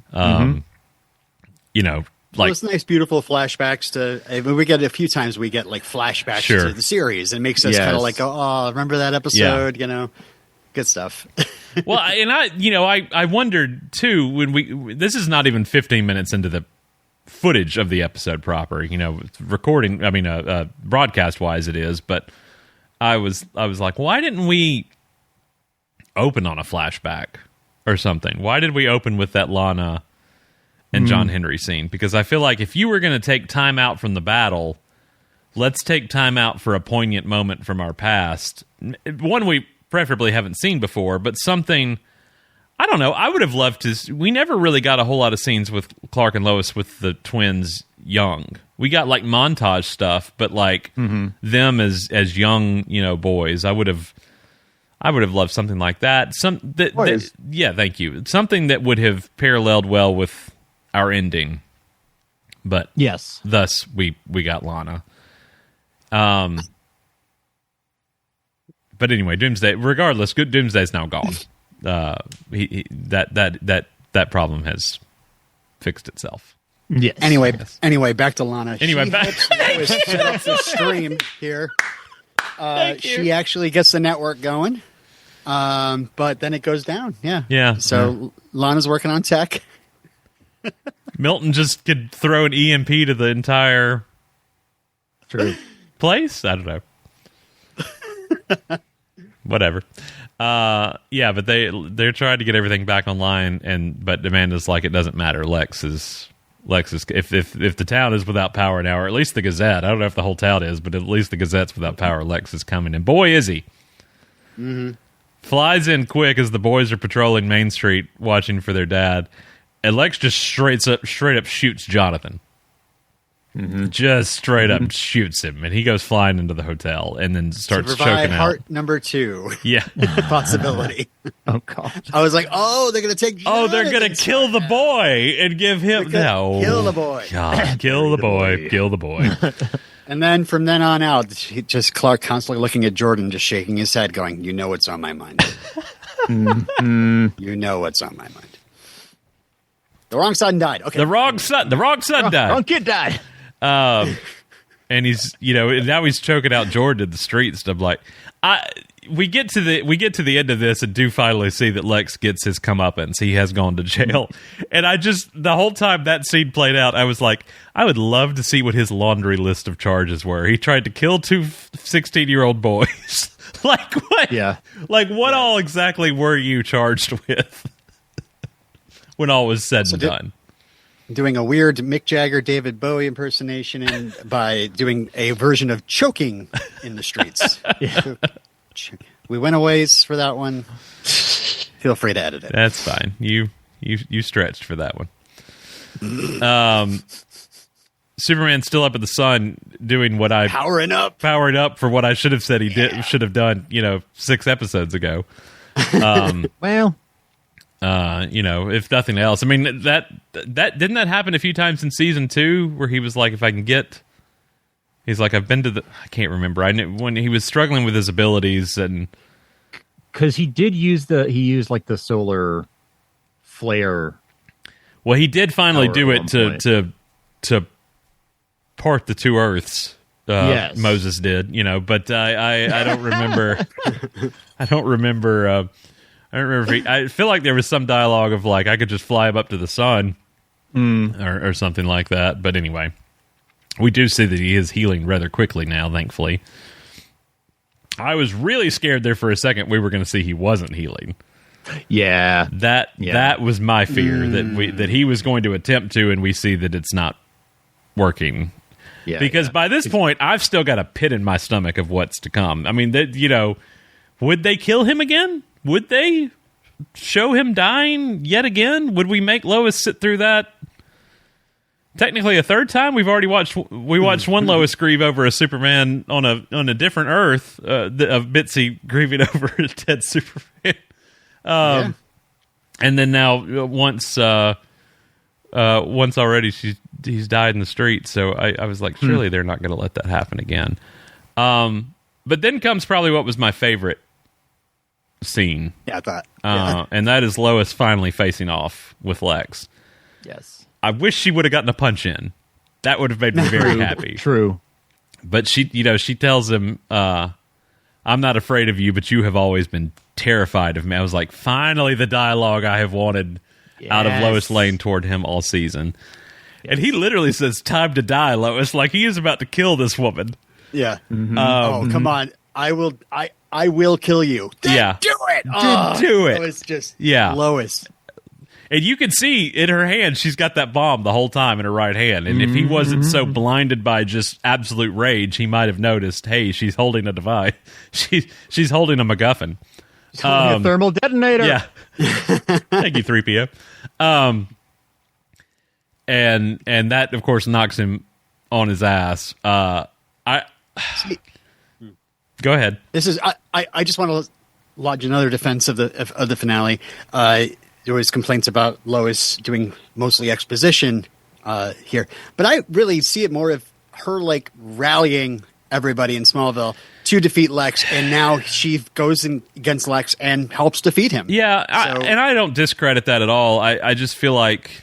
nice, beautiful flashbacks to. We get a few times. We get flashbacks to the series, and it makes us kind of go, "Oh, remember that episode?" Good stuff. Well, and I wondered too when this is not even 15 minutes into the footage of the episode proper. Recording. I mean, broadcast wise, it is. But I was like, why didn't we open on a flashback or something? Why did we open with that Lana and John Henry scene? Because I feel like if you were going to take time out from the battle, let's take time out for a poignant moment from our past. One we preferably haven't seen before, but something, I don't know, I would have loved to... We never really got a whole lot of scenes with Clark and Lois with the twins young. We got montage stuff, but them as young, boys. I would have loved something like that. Yeah, thank you. Something that would have paralleled well with our ending. But yes, thus we got Lana. But anyway, Doomsday. Regardless, good Doomsday's now gone. That problem has fixed itself. Yes. Anyway, back to Lana. Anyway, set up the stream here. She actually gets the network going, but then it goes down. Yeah. So Lana's working on tech. Milton just could throw an EMP to the entire place. I don't know. Whatever. Yeah, but they're trying to get everything back online, but Amanda's like, it doesn't matter. Lex is if the town is without power now, or at least the Gazette. I don't know if the whole town is, but at least the Gazette's without power. Lex is coming, and boy is he. Mm-hmm. Flies in quick as the boys are patrolling Main Street watching for their dad, and Lex just straight up shoots Jonathan. Mm-hmm. Just straight up shoots him, and he goes flying into the hotel, and then starts choking out. Heart number 2. Yeah, possibility. Oh god! I was like, oh, they're gonna take. Oh, they're gonna kill the boy and give him kill the boy. God, kill the boy. Kill the boy. And then from then on out, just Clark constantly looking at Jordan, just shaking his head, going, "You know what's on my mind. You know what's on my mind." The wrong son died. Okay, the wrong son died. Wrong kid died. And he's, now he's choking out Jordan in the streets. And I'm like, we get to the end of this and do finally see that Lex gets his comeuppance. He has gone to jail, and the whole time that scene played out, I was like, I would love to see what his laundry list of charges were. He tried to kill 2 16-year-old boys. Like what? Yeah. Like what all exactly were you charged with when all was said and done? Doing a weird Mick Jagger, David Bowie impersonation by doing a version of choking in the streets. We went a ways for that one. Feel free to edit it. That's fine. You stretched for that one. Superman's still up in the sun doing what I powering up for what I should have said should have done 6 episodes ago. Well. If nothing else, I mean that didn't that happen a few times in season 2 where he was like, if I can get, he's like, I've been to I can't remember. I knew when he was struggling with his abilities, and because he used like the solar flare. Well, he did finally do it to part the 2 Earths. Yes. Moses did, but I don't remember. I don't remember. I don't remember. I feel like there was some dialogue of like I could just fly him up to the sun, or something like that. But anyway, we do see that he is healing rather quickly now. Thankfully, I was really scared there for a second. We were going to see he wasn't healing. Yeah, that was my fear that he was going to attempt to, and we see that it's not working. Yeah, because by this point, I've still got a pit in my stomach of what's to come. I mean, would they kill him again? Would they show him dying yet again? Would we make Lois sit through that? Technically, a third time. We watched one Lois grieve over a Superman on a different Earth. Of Bitsy grieving over a dead Superman. And then now once already he's died in the street. So I was like, surely they're not going to let that happen again. But then comes probably what was my favorite scene. Yeah, I thought. And that is Lois finally facing off with Lex. Yes. I wish she would have gotten a punch in. That would have made me very happy. True. But she tells him, I'm not afraid of you, but you have always been terrified of me. I was like, finally the dialogue I have wanted out of Lois Lane toward him all season. Yes. And he literally says, time to die, Lois. Like he is about to kill this woman. Yeah. Mm-hmm. Come on. I will kill you. Then do it. Do it. It was just Lois. And you can see in her hand, she's got that bomb the whole time in her right hand. And if he wasn't so blinded by just absolute rage, he might have noticed, hey, she's holding a device. She's holding a MacGuffin. She's holding a thermal detonator. Yeah. Thank you, 3PO. And that, of course, knocks him on his ass. Go ahead. This is I just want to lodge another defense of the finale. There was complaints about Lois doing mostly exposition here, but I really see it more of her like rallying everybody in Smallville to defeat Lex, and now she goes against Lex and helps defeat him. Yeah, and I don't discredit that at all. I just feel like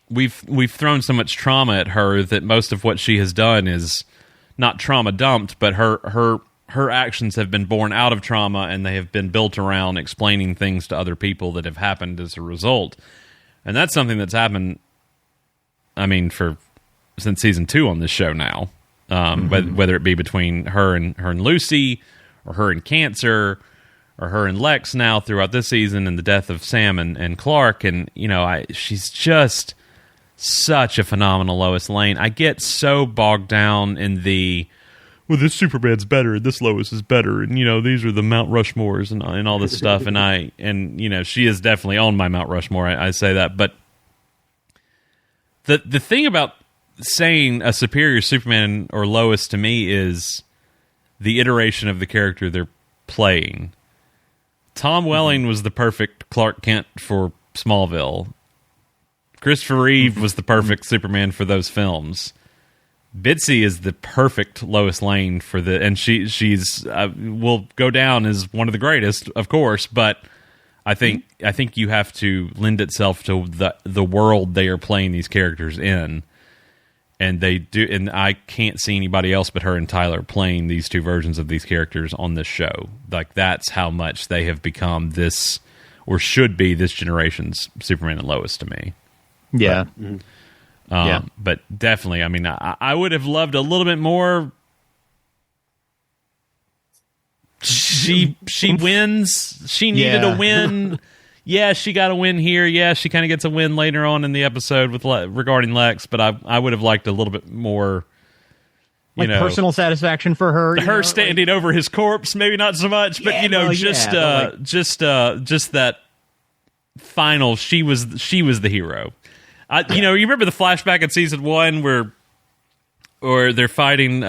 we've thrown so much trauma at her that most of what she has done is not trauma dumped, but her actions have been born out of trauma, and they have been built around explaining things to other people that have happened as a result. And that's something that's happened, I mean, since season 2 on this show now. Whether it be between her and Lucy, or her and cancer, or her and Lex now throughout this season, and the death of Sam and Clark. And, she's just such a phenomenal Lois Lane. I get so bogged down in well, this Superman's better, and this Lois is better, and, these are the Mount Rushmores and all this stuff. And she is definitely on my Mount Rushmore. I say that. But the thing about saying a superior Superman or Lois to me is the iteration of the character they're playing. Tom Welling was the perfect Clark Kent for Smallville. Christopher Reeve was the perfect Superman for those films. Bitsy is the perfect Lois Lane for and she's will go down as one of the greatest, of course, but I think you have to lend itself to the world they are playing these characters in. And they do, and I can't see anybody else but her and Tyler playing these two versions of these characters on this show. Like, that's how much they have become this, or should be, this generation's Superman and Lois to me. Yeah. But definitely, I mean, I would have loved a little bit more. She wins. She needed a win. Yeah, she got a win here. Yeah, she kind of gets a win later on in the episode regarding Lex, but I would have liked a little bit more, personal satisfaction for her. Her standing over his corpse, maybe not so much, but just that final. She was the hero. You remember the flashback in season 1 where they're fighting.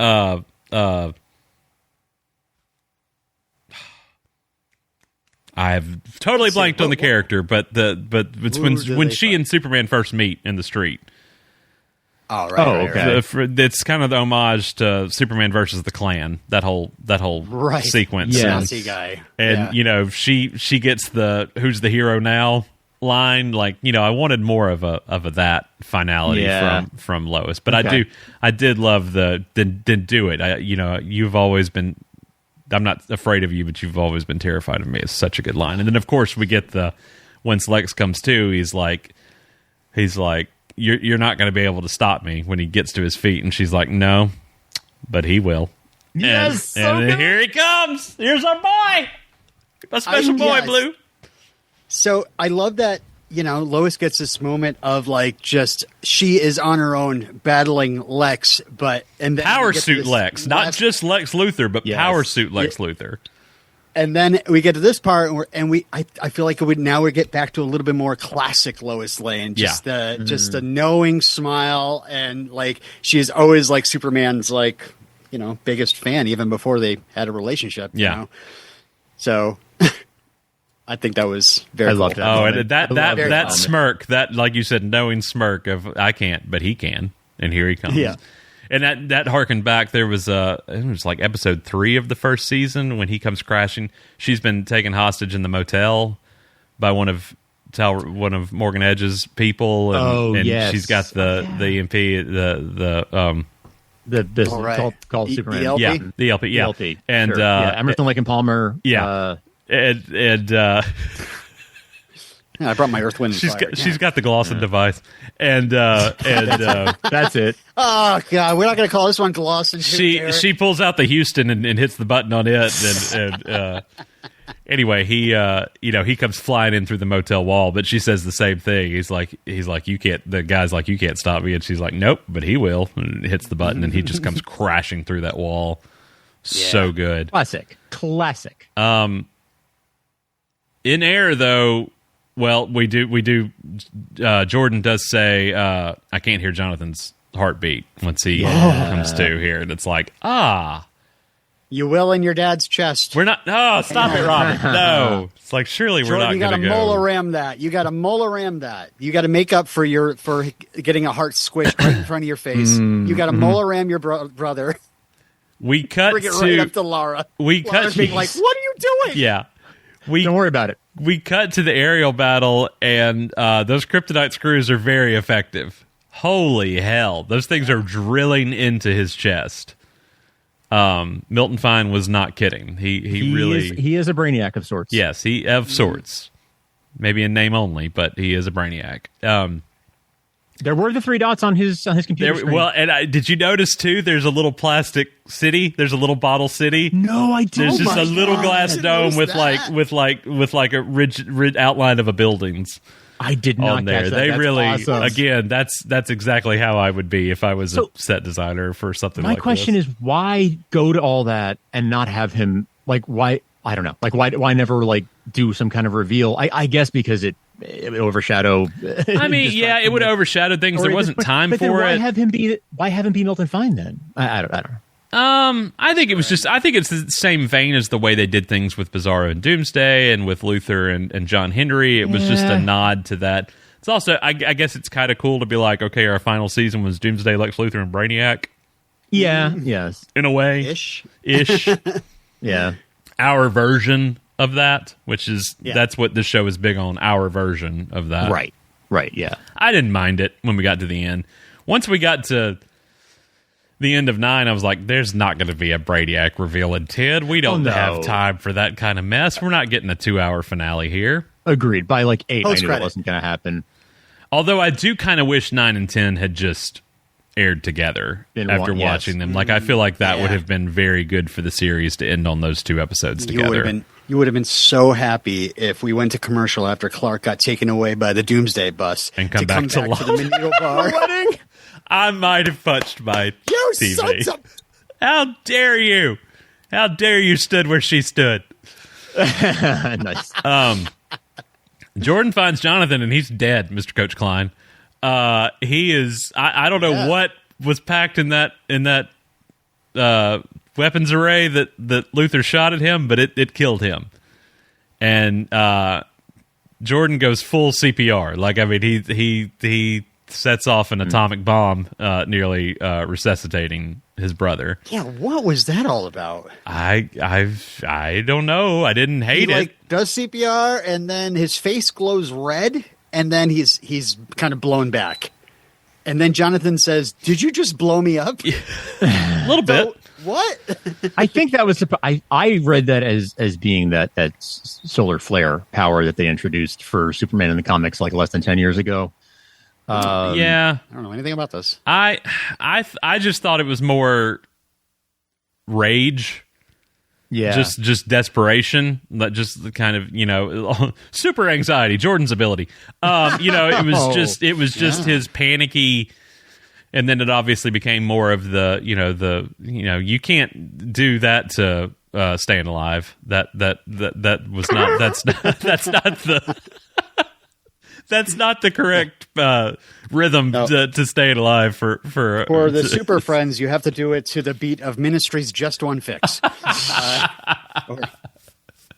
I've totally blanked on the character, but it's when she and Superman first meet in the street. Oh, right. Okay. It's kind of the homage to Superman versus the Klan. That whole sequence. Yeah, Nazi guy. And she gets the "Who's the hero now?" line. Like, I wanted more of a that finality from Lois, but okay. I did love the then do it. You've always been. I'm not afraid of you, but you've always been terrified of me. It's such a good line. And then, of course, we get once Lex comes to, he's like, you're not going to be able to stop me when he gets to his feet. And she's like, no, but he will. Yes. And here he comes. Here's our boy. A special boy, Blue. So I love that, Lois gets this moment of just she is on her own battling Lex, and then Power Suit Lex, not just Lex Luthor, but Power Suit Lex Luthor. And then we get to this part, I feel like we get back to a little bit more classic Lois Lane, just a knowing smile, and she is always Superman's biggest fan, even before they had a relationship. So. I think that was very cool. I loved that. Oh, and that smirk, that, like you said, knowing smirk of I can't, but he can, and here he comes. Yeah, and that harkened back. There was it was episode 3 of the first season when he comes crashing. She's been taken hostage in the motel by one of Morgan Edge's people, and she's got the EMP, called Superman. The LP? Yeah, the LP. Yeah, LP, and sure. Emerson, Lake and Palmer. Yeah. And I brought my Earth, Wind, and Fire. She's got the Glosson device, and that's it. Oh God, we're not going to call this one Glosson. She pulls out the Houston and hits the button on it, and anyway, he comes flying in through the motel wall, but she says the same thing. He's like you can't. The guy's like, you can't stop me, and she's like, nope, but he will, and hits the button, and he just comes crashing through that wall. So good, classic. In air, though, well, we do. Jordan does say, "I can't hear Jonathan's heartbeat" once he comes to here, and it's like, you will in your dad's chest. We're not. Oh, stop it, Robert! No, it's like surely Jordan, we're not. You got to molar ram that. You got to molar ram that. You got to make up for getting a heart squished right in front of your face. You got to molar ram your brother. We cut Bring it right up to Laura. Laura's being like, "What are you doing?" Yeah. Don't worry about it. We cut to the aerial battle, and those kryptonite screws are very effective. Holy hell. Those things are drilling into his chest. Milton Fine was not kidding. He is a brainiac of sorts. Yes, of sorts. Maybe in name only, but he is a brainiac. There were the 3 dots on his computer screen. Well, and did you notice too? There's a little plastic city. There's a little bottle city. No, I didn't. There's just a little glass dome with like a ridge outline of a buildings. I did not on there. catch that. They That's really awesome. again. That's exactly how I would be if I was a set designer for something. My question is, why go to all that and not have him like? Why I don't know. Like why never like do some kind of reveal? I guess because it would overshadow. I mean, yeah, it would overshadow things. There wasn't time for why it. Why have him be Milton Fine then? I don't know. I think it was just. I think it's the same vein as the way they did things with Bizarro and Doomsday, and with Luthor and John Henry. It was just a nod to that. It's also, I guess, it's kind of cool to be like, okay, our final season was Doomsday, Lex Luthor, and Brainiac. Yeah. Yes. In a way, Ish. Yeah. Our version of that, which is that's what this show is big on. Our version of that. Right. Right. Yeah. I didn't mind it when we got to the end. Once we got to the end of 9, I was like, there's not going to be a Brainiac reveal in 10. We don't have time for that kind of mess. We're not getting a 2-hour finale here. Agreed. By like 8, I knew Post-credit. it wasn't going to happen. Although I do kind of wish 9 and 10 had just aired together after watching them. Like, I feel like that would have been very good for the series to end on those 2 episodes together. You would have been so happy if we went to commercial after Clark got taken away by the Doomsday bus and come back to the Menino bar. I might have punched my You TV. sons of... How dare you? How dare you stood where she stood? Nice. Jordan finds Jonathan and he's dead, Mr. Coach Klein. He is. I don't know what was packed in that weapons array that Luthor shot at him, but it killed him. And Jordan goes full CPR. Like, I mean, he sets off an atomic bomb, nearly resuscitating his brother. Yeah, what was that all about? I don't know. I didn't hate He it. like does CPR and then his face glows red and then he's kind of blown back. And then Jonathan says, "Did you just blow me up?" A little bit. What? I think that was I read that as being that solar flare power that they introduced for Superman in the comics like less than 10 years ago. Yeah, I don't know anything about this. I just thought it was more rage. Yeah, just desperation, just the kind of super anxiety. Jordan's ability. It was just his panicky, and then it obviously became more of the you can't do that to Staying Alive. That was not that's not the. That's not the correct rhythm to Staying Alive for the Super Friends. You have to do it to the beat of Ministry's "Just One Fix." Or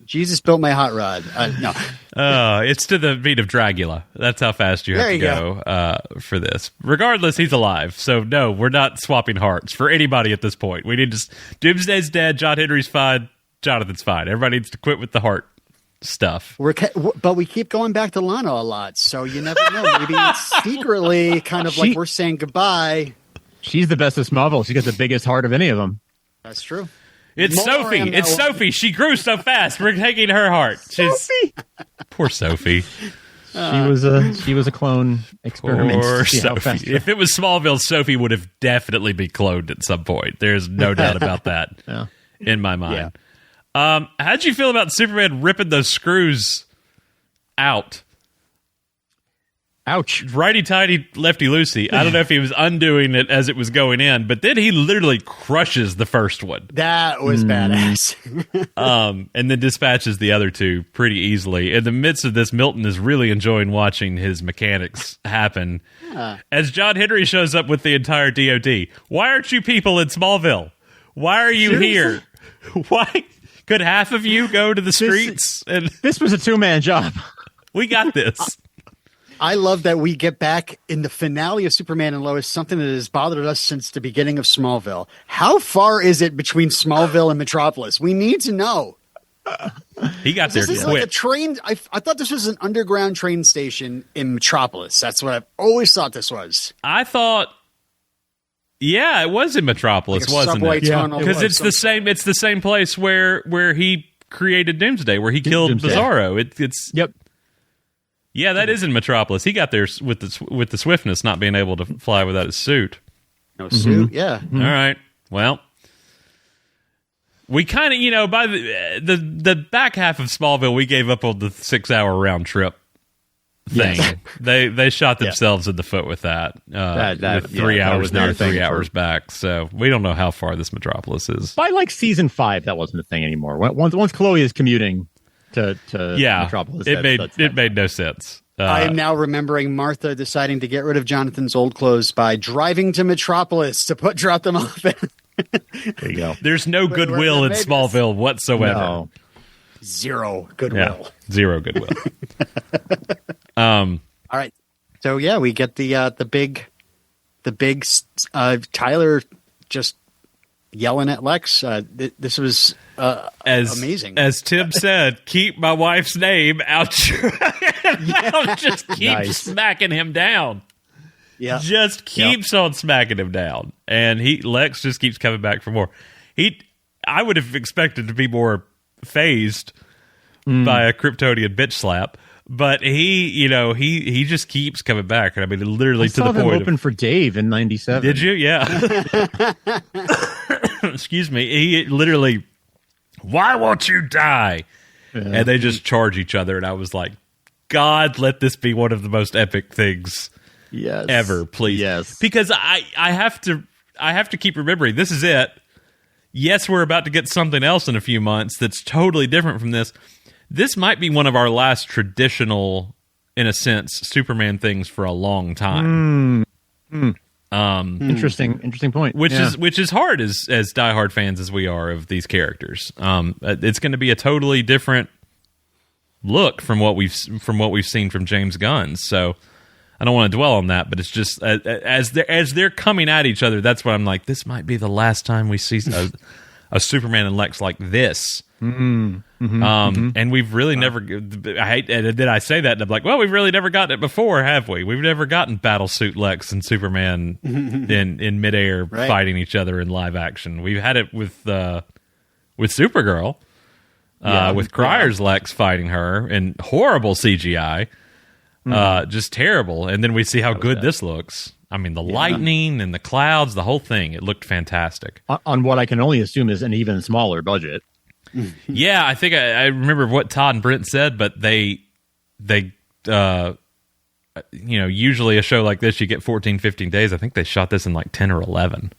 Jesus built my hot rod. No, it's to the beat of Dragula. That's how fast you have to go for this. Regardless, he's alive. So no, we're not swapping hearts for anybody at this point. We need to. Doomsday's dead. John Henry's fine. Jonathan's fine. Everybody needs to quit with the heart stuff. But we keep going back to Lana a lot, so you never know. Maybe it's secretly kind of like we're saying goodbye. She's the best of Smallville. She got the biggest heart of any of them. That's true. It's Sophie. It's Sophie. She grew so fast. We're taking her heart. Sophie. Poor Sophie. She was a clone experiment. Poor Sophie. If it was Smallville, Sophie would have definitely been cloned at some point. There's no doubt about that in my mind. Yeah. How'd you feel about Superman ripping those screws out? Ouch. Righty-tighty, lefty-loosey. I don't know if he was undoing it as it was going in, but then he literally crushes the first one. That was badass. And then dispatches the other two pretty easily. In the midst of this, Milton is really enjoying watching his mechanics happen. As John Henry shows up with the entire DOD. Why aren't you people in Smallville? Why are you here? Why? Could half of you go to the streets? This was a 2-man job. We got this. I love that we get back in the finale of Superman and Lois, something that has bothered us since the beginning of Smallville. How far is it between Smallville and Metropolis? We need to know. He got there This is quick. like a train. I thought this was an underground train station in Metropolis. That's what I've always thought this was. I thought, yeah, it was in Metropolis, Like a wasn't subway it? tunnel. Because it's the same. It's the same place where he created Doomsday, where he killed Doomsday. Bizarro. It's Yep. Yeah, that is in Metropolis. He got there with the swiftness, not being able to fly without his suit. No suit, yeah. Mm-hmm. All right. Well, we kind of, by the back half of Smallville, we gave up on the 6-hour round trip thing. Yes. They shot themselves in the foot with that. With 3 hours there, 3 hours back. So we don't know how far this Metropolis is. By like season 5, that wasn't a thing anymore. Once Chloe is commuting to Metropolis, it made no sense. I am now remembering Martha deciding to get rid of Jonathan's old clothes by driving to Metropolis to drop them off. There you go. There's no goodwill in Smallville whatsoever. No. Zero goodwill. Yeah, zero goodwill. All right. So yeah, we get the big Tyler just yelling at Lex. This was amazing. As Tim said, keep my wife's name out your mouth. Just keep smacking him down. Yeah. Just keeps on smacking him down. And Lex just keeps coming back for more. I would have expected to be more phased by a Kryptonian bitch slap. But he just keeps coming back. And I mean, literally to the point. Open for Dave in '97. Did you? Yeah. Excuse me. He literally, why won't you die? Yeah. And they just charge each other. And I was like, God, let this be one of the most epic things ever, please. Yes. Because I have to keep remembering, this is it. Yes, we're about to get something else in a few months that's totally different from this. This might be one of our last traditional, in a sense, Superman things for a long time. Interesting point. Which is hard as diehard fans as we are of these characters. It's going to be a totally different look from what we've seen from James Gunn. So I don't want to dwell on that, but it's just as they're coming at each other, that's what I'm like. This might be the last time we see a Superman and Lex like this. And we've really never. Did I say that? And I'm like, well, we've really never gotten it before, have we? We've never gotten Battlesuit Lex and Superman in midair fighting each other in live action. We've had it with Supergirl, with Cryer's Lex fighting her in horrible CGI, just terrible. And then we see how good this looks. I mean, the lightning and the clouds, the whole thing. It looked fantastic on what I can only assume is an even smaller budget. Yeah, I think I remember what Todd and Brent said, but they usually a show like this, you get 14, 15 days. I think they shot this in like 10 or 11.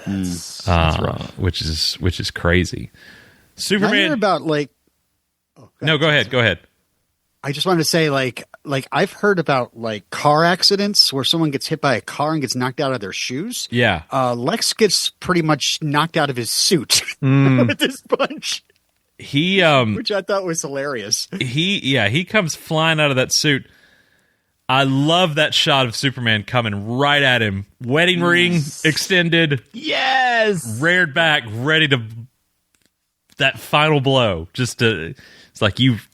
That's rough. Which is crazy. Superman. I hear about No, go ahead. I just wanted to say, like I've heard about car accidents where someone gets hit by a car and gets knocked out of their shoes. Yeah. Lex gets pretty much knocked out of his suit with this punch. Which I thought was hilarious. He comes flying out of that suit. I love that shot of Superman coming right at him. Wedding ring extended. Yes. Reared back, ready to that final blow. It's like you've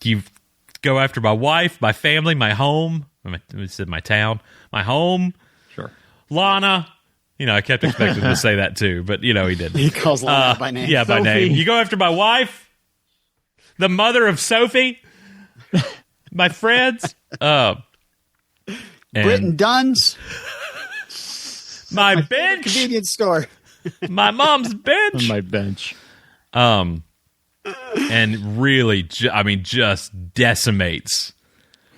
go after my wife, my family, my home. I said my town, my home. Sure. Lana. I kept expecting him to say that too, but he didn't. He calls Lana by name. Yeah, Sophie. By name. You go after my wife, the mother of Sophie, my friends, Britton Dunn's, my bench, convenience store, my mom's bench, on my bench. And really, just decimates.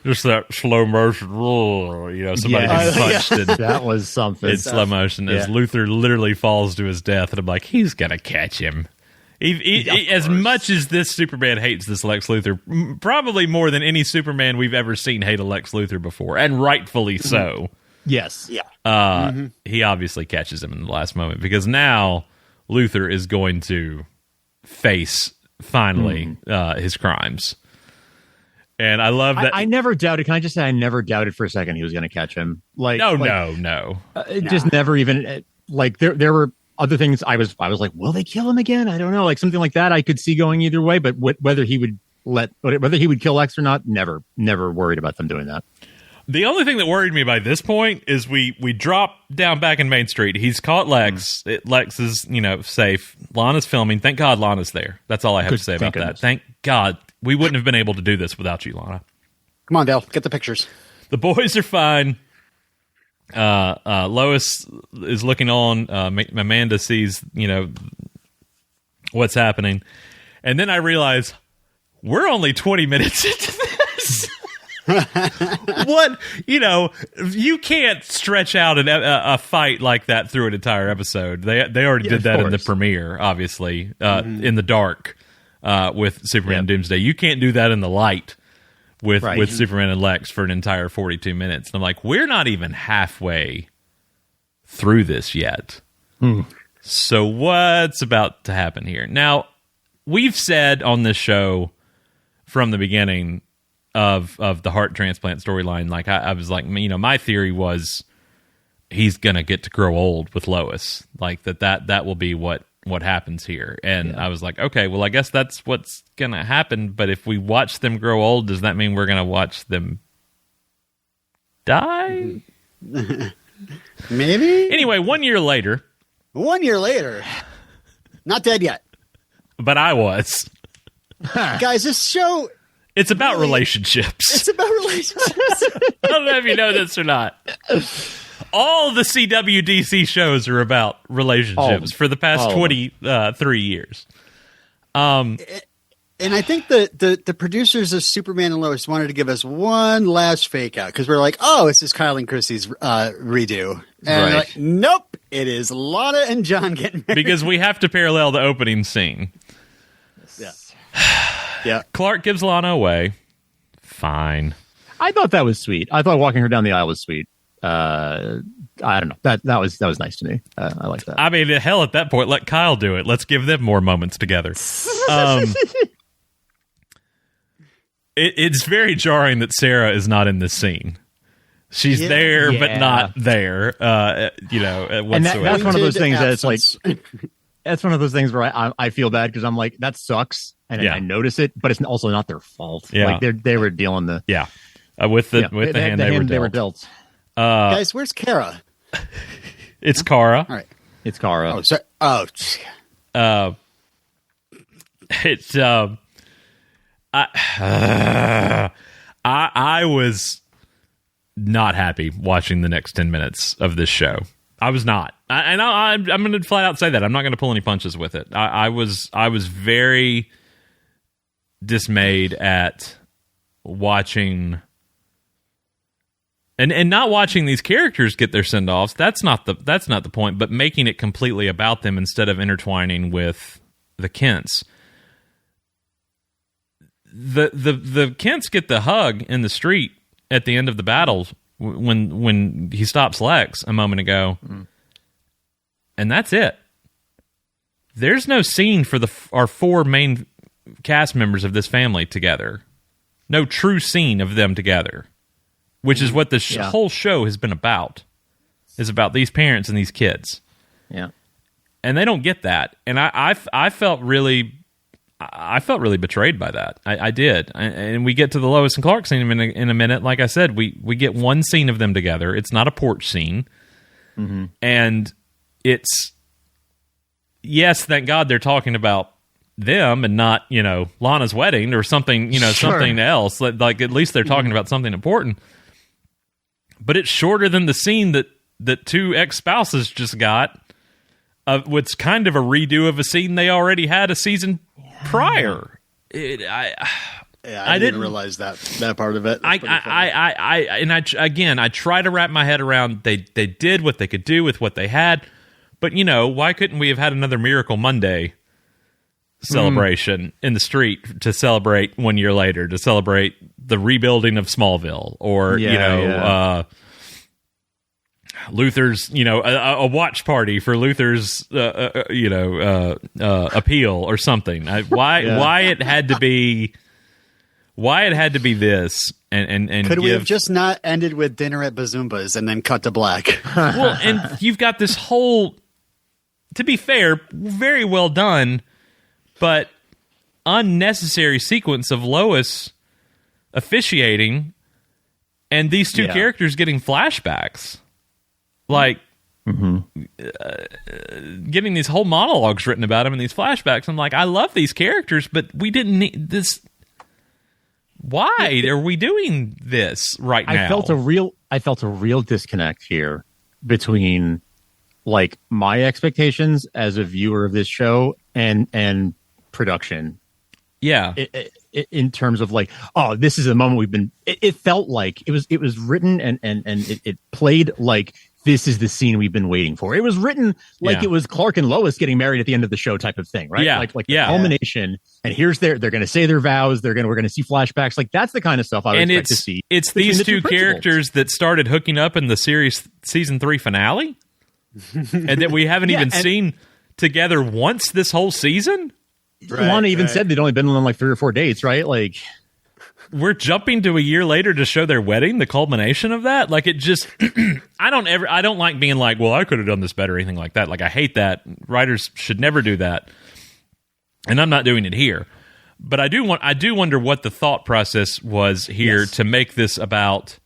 Just that slow motion, somebody being punched. And that was something. It's slow motion as Luthor literally falls to his death. And I'm like, he's going to catch him. As much as this Superman hates this Lex Luthor, probably more than any Superman we've ever seen hate a Lex Luthor before, and rightfully so. Yes. Yeah. He obviously catches him in the last moment because now Luthor is going to face finally his crimes. And I love that. I never doubted. Can I just say I never doubted for a second he was going to catch him? No. Just never even there were other things. I was like, will they kill him again? I don't know. Like something like that. I could see going either way. But whether he would kill Lex or not, never worried about them doing that. The only thing that worried me by this point is we drop down back in Main Street. He's caught Lex. Lex is, safe. Lana's filming. Thank God Lana's there. That's all I have to say about that. Thank God. We wouldn't have been able to do this without you, Lana. Come on, Dale, get the pictures. The boys are fine. Lois is looking on. Amanda sees, what's happening. And then I realize we're only 20 minutes into this. What? You can't stretch out a fight like that through an entire episode. They already did that in the premiere, obviously, in the dark with Superman and Doomsday. You can't do that in the light with Superman and Lex for an entire 42 minutes. And I'm like, we're not even halfway through this yet. So what's about to happen here? Now, we've said on this show from the beginning of the heart transplant storyline, like I was like, my theory was he's gonna get to grow old with Lois, like that will be what happens here. And I was like, okay, well, I guess that's what's gonna happen. But if we watch them grow old, does that mean we're gonna watch them die? Maybe. Anyway, 1 year later. 1 year later. Not dead yet. But I was. Guys, this show... It's about relationships. It's about relationships. I don't know if you know this or not. All the CWDC shows are about relationships for the past 23 years. And I think the producers of Superman and Lois wanted to give us one last fake out because we're like, oh, this is Kyle and Chrissy's redo. And like, nope, it is Lana and John getting married. Because we have to parallel the opening scene. Yeah. Yeah. Clark gives Lana away. Fine. I thought that was sweet. I thought walking her down the aisle was sweet. I don't know. That was nice to me. I like that. I mean, hell, at that point, let Kyle do it. Let's give them more moments together. It's very jarring that Sarah is not in this scene. She's there, but not there. Whatsoever. And that's one of those things that it's like. That's one of those things where I feel bad because I'm like, that sucks, and I notice it, but it's also not their fault. Yeah. Like they were dealing the with the hand they were dealt. Guys, where's Kara? It's Kara. All right, it's Kara. Oh, sorry. Oh, it's I was not happy watching the next 10 minutes of this show. I was not. I'm going to flat out say that. I'm not going to pull any punches with it. I was very dismayed at watching and not watching these characters get their send-offs. That's not the point, but making it completely about them instead of intertwining with the Kents. The Kents get the hug in the street at the end of the battle when he stops Lex a moment ago, and that's it. There's no scene for our four main cast members of this family together. No true scene of them together, which is what the whole show has been about. Is about these parents and these kids. Yeah, and they don't get that, and I felt really betrayed by that. I did. And we get to the Lois and Clark scene in a minute. Like I said, we get one scene of them together. It's not a porch scene. Mm-hmm. And it's, yes, thank God they're talking about them and not, Lana's wedding or something, something else. Like at least they're talking about something important. But it's shorter than the scene that two ex-spouses just got. What's kind of a redo of a scene they already had a season prior. I didn't realize that part of it. I try to wrap my head around they did what they could do with what they had, but why couldn't we have had another Miracle Monday celebration in the street to celebrate 1 year later, to celebrate the rebuilding of Smallville, or Luthor's, a watch party for Luthor's, appeal or something. Why it had to be this, and could we have just not ended with dinner at Bazumba's and then cut to black? Well, and you've got this whole, to be fair, very well done, but unnecessary sequence of Lois officiating and these two characters getting flashbacks. Like, getting these whole monologues written about him and these flashbacks. I'm like, I love these characters, but we didn't need this. why are we doing this right now? I felt a real disconnect here between like my expectations as a viewer of this show and production. Yeah. In terms of like, oh, this is a moment we've been. It felt like it was written and it played like this is the scene we've been waiting for. It was written like it was Clark and Lois getting married at the end of the show type of thing, right? Yeah. Like the culmination. And here's they're going to say their vows. We're going to see flashbacks. Like that's the kind of stuff I would expect to see. It's these two characters that started hooking up in the series season 3 finale, and that we haven't even seen together once this whole season. Lana even said they'd only been on like 3 or 4 dates, right? Like we're jumping to a year later to show their wedding, the culmination of that. Like it just, I don't like being like, well, I could have done this better or anything like that. Like I hate that. Writers should never do that. And I'm not doing it here. But I do wonder what the thought process was here to make this about.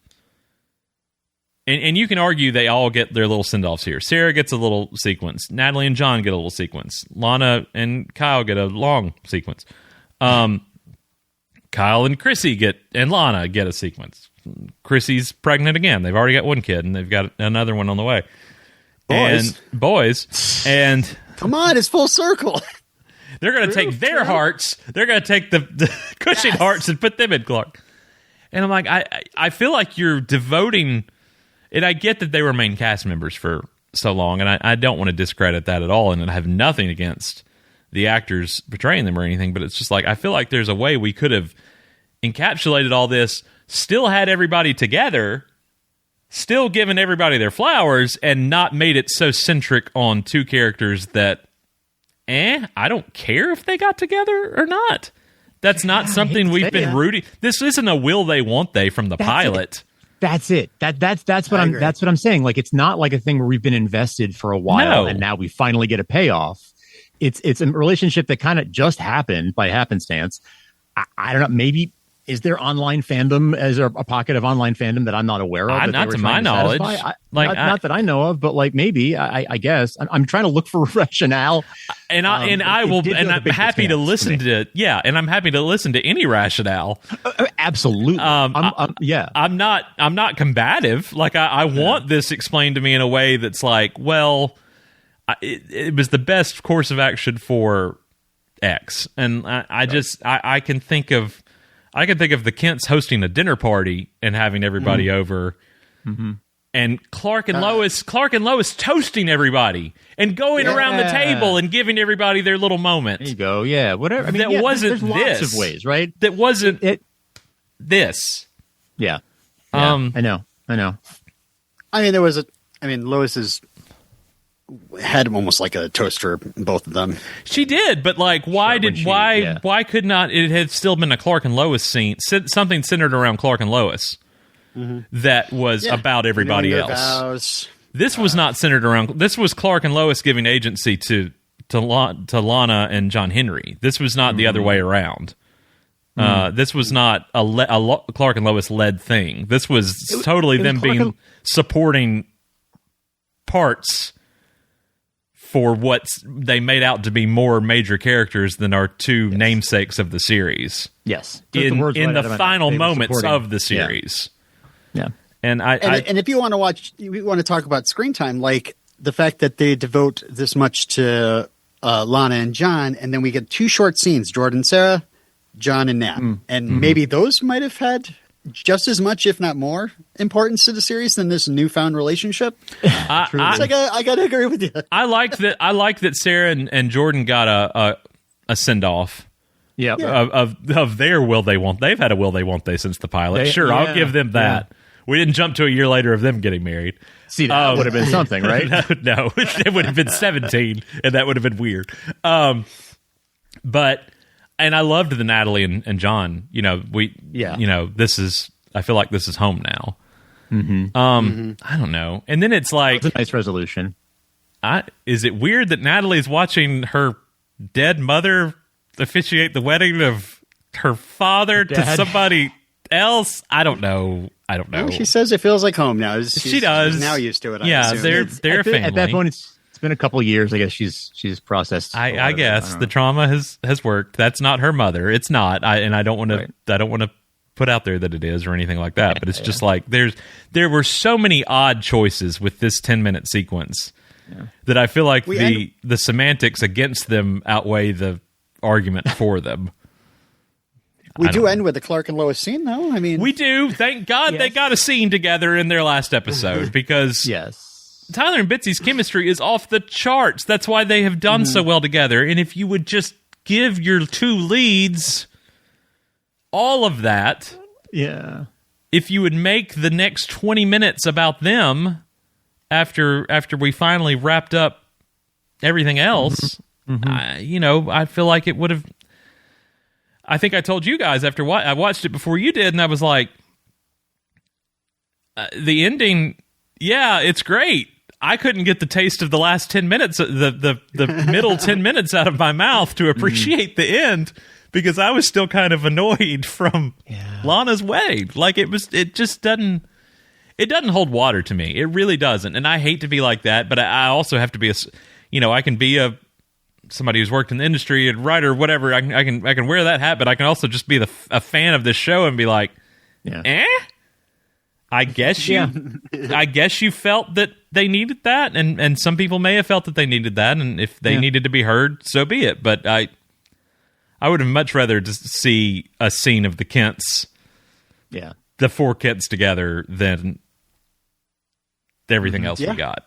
And you can argue they all get their little send-offs here. Sarah gets a little sequence. Natalie and John get a little sequence. Lana and Kyle get a long sequence. Kyle and Chrissy and Lana get a sequence. Chrissy's pregnant again. They've already got one kid, and they've got another one on the way. Boys. And come on, it's full circle. They're going to take their hearts. They're going to take the Cushing hearts and put them in Clark. And I'm like, I feel like you're devoting... And I get that they were main cast members for so long, and I don't want to discredit that at all, and I have nothing against the actors portraying them or anything, but it's just like, I feel like there's a way we could have encapsulated all this, still had everybody together, still given everybody their flowers, and not made it so centric on two characters that, I don't care if they got together or not. That's not something we've been rooting. This isn't a will they, won't they from the pilot. That's it. That's what I'm saying. Like, it's not like a thing where we've been invested for a while and now we finally get a payoff. It's a relationship that kind of just happened by happenstance. I don't know. Maybe is there online fandom? Is there a pocket of online fandom that I'm not aware of? Not to my knowledge. Not that I know of, but like maybe I guess I'm trying to look for rationale. And I'm happy to listen to and I'm happy to listen to any rationale. Absolutely. I'm not combative. Like I want this explained to me in a way that's like, well, it was the best course of action for X, and I can think of the Kents hosting a dinner party and having everybody over, and Clark and Lois toasting everybody and going around the table and giving everybody their little moment. There you go. Yeah, whatever. I mean, that wasn't there's this. Lots of ways, right? That wasn't this. Yeah. I know. I mean, Lois's had almost like a toaster, both of them. She did, but like, why could not it have still been a Clark and Lois scene, something centered around Clark and Lois that was about everybody else. Vows. This was not centered around. This was Clark and Lois giving agency to Lana and John Henry. This was not the other way around. This was not a Clark and Lois led thing. This was totally them being supporting parts for what they made out to be more major characters than our two namesakes of the series. Yes. In the final moments of the series. Yeah. And if you want to talk about screen time, like the fact that they devote this much to Lana and John, and then we get 2 short scenes, Jordan, Sarah, John and Nat. And maybe those might have had just as much, if not more, importance to the series than this newfound relationship. I got to agree with you. I like that Sarah and Jordan got a send off. Yeah. Of their will they won't. They've had a will they won't they since the pilot. I'll give them that. Yeah. We didn't jump to a year later of them getting married. See, that would have been something, right? No, it would have been 17, and that would have been weird. But. And I loved the Natalie and John. This is. I feel like this is home now. I don't know. And then it's like that's a nice resolution. Is it weird that Natalie's watching her dead mother officiate the wedding of her father to somebody else? I don't know. Well, she says it feels like home now. She does. She's now used to it. They're family. At that point, it's been a couple of years. I guess she's processed. I guess the trauma has worked. That's not her mother. It's not. I don't want to. Right. I don't want to put out there that it is or anything like that, but it's just like there were so many odd choices with this 10-minute sequence that I feel like the semantics against them outweigh the argument for them. We do end with the Clark and Lois scene, though. I mean, we do. Thank God they got a scene together in their last episode, because Tyler and Bitsy's chemistry is off the charts. That's why they have done so well together. And if you would just give your two leads all of that, if you would make the next 20 minutes about them after we finally wrapped up everything else, I feel like it would have. I think I told you guys after I watched it before you did, and I was like, the ending, it's great. I couldn't get the taste of the last 10 minutes, the middle 10 minutes out of my mouth to appreciate the end, because I was still kind of annoyed from Lana's way. Like it just doesn't hold water to me. It really doesn't. And I hate to be like that, but I also have to be I can be somebody who's worked in the industry, a writer, whatever. I can wear that hat, but I can also just be a fan of this show and be like, I guess you felt that they needed that, and some people may have felt that they needed that, and if they needed to be heard, so be it. But I would have much rather just see a scene of the Kents, the four Kents together, than everything else we got.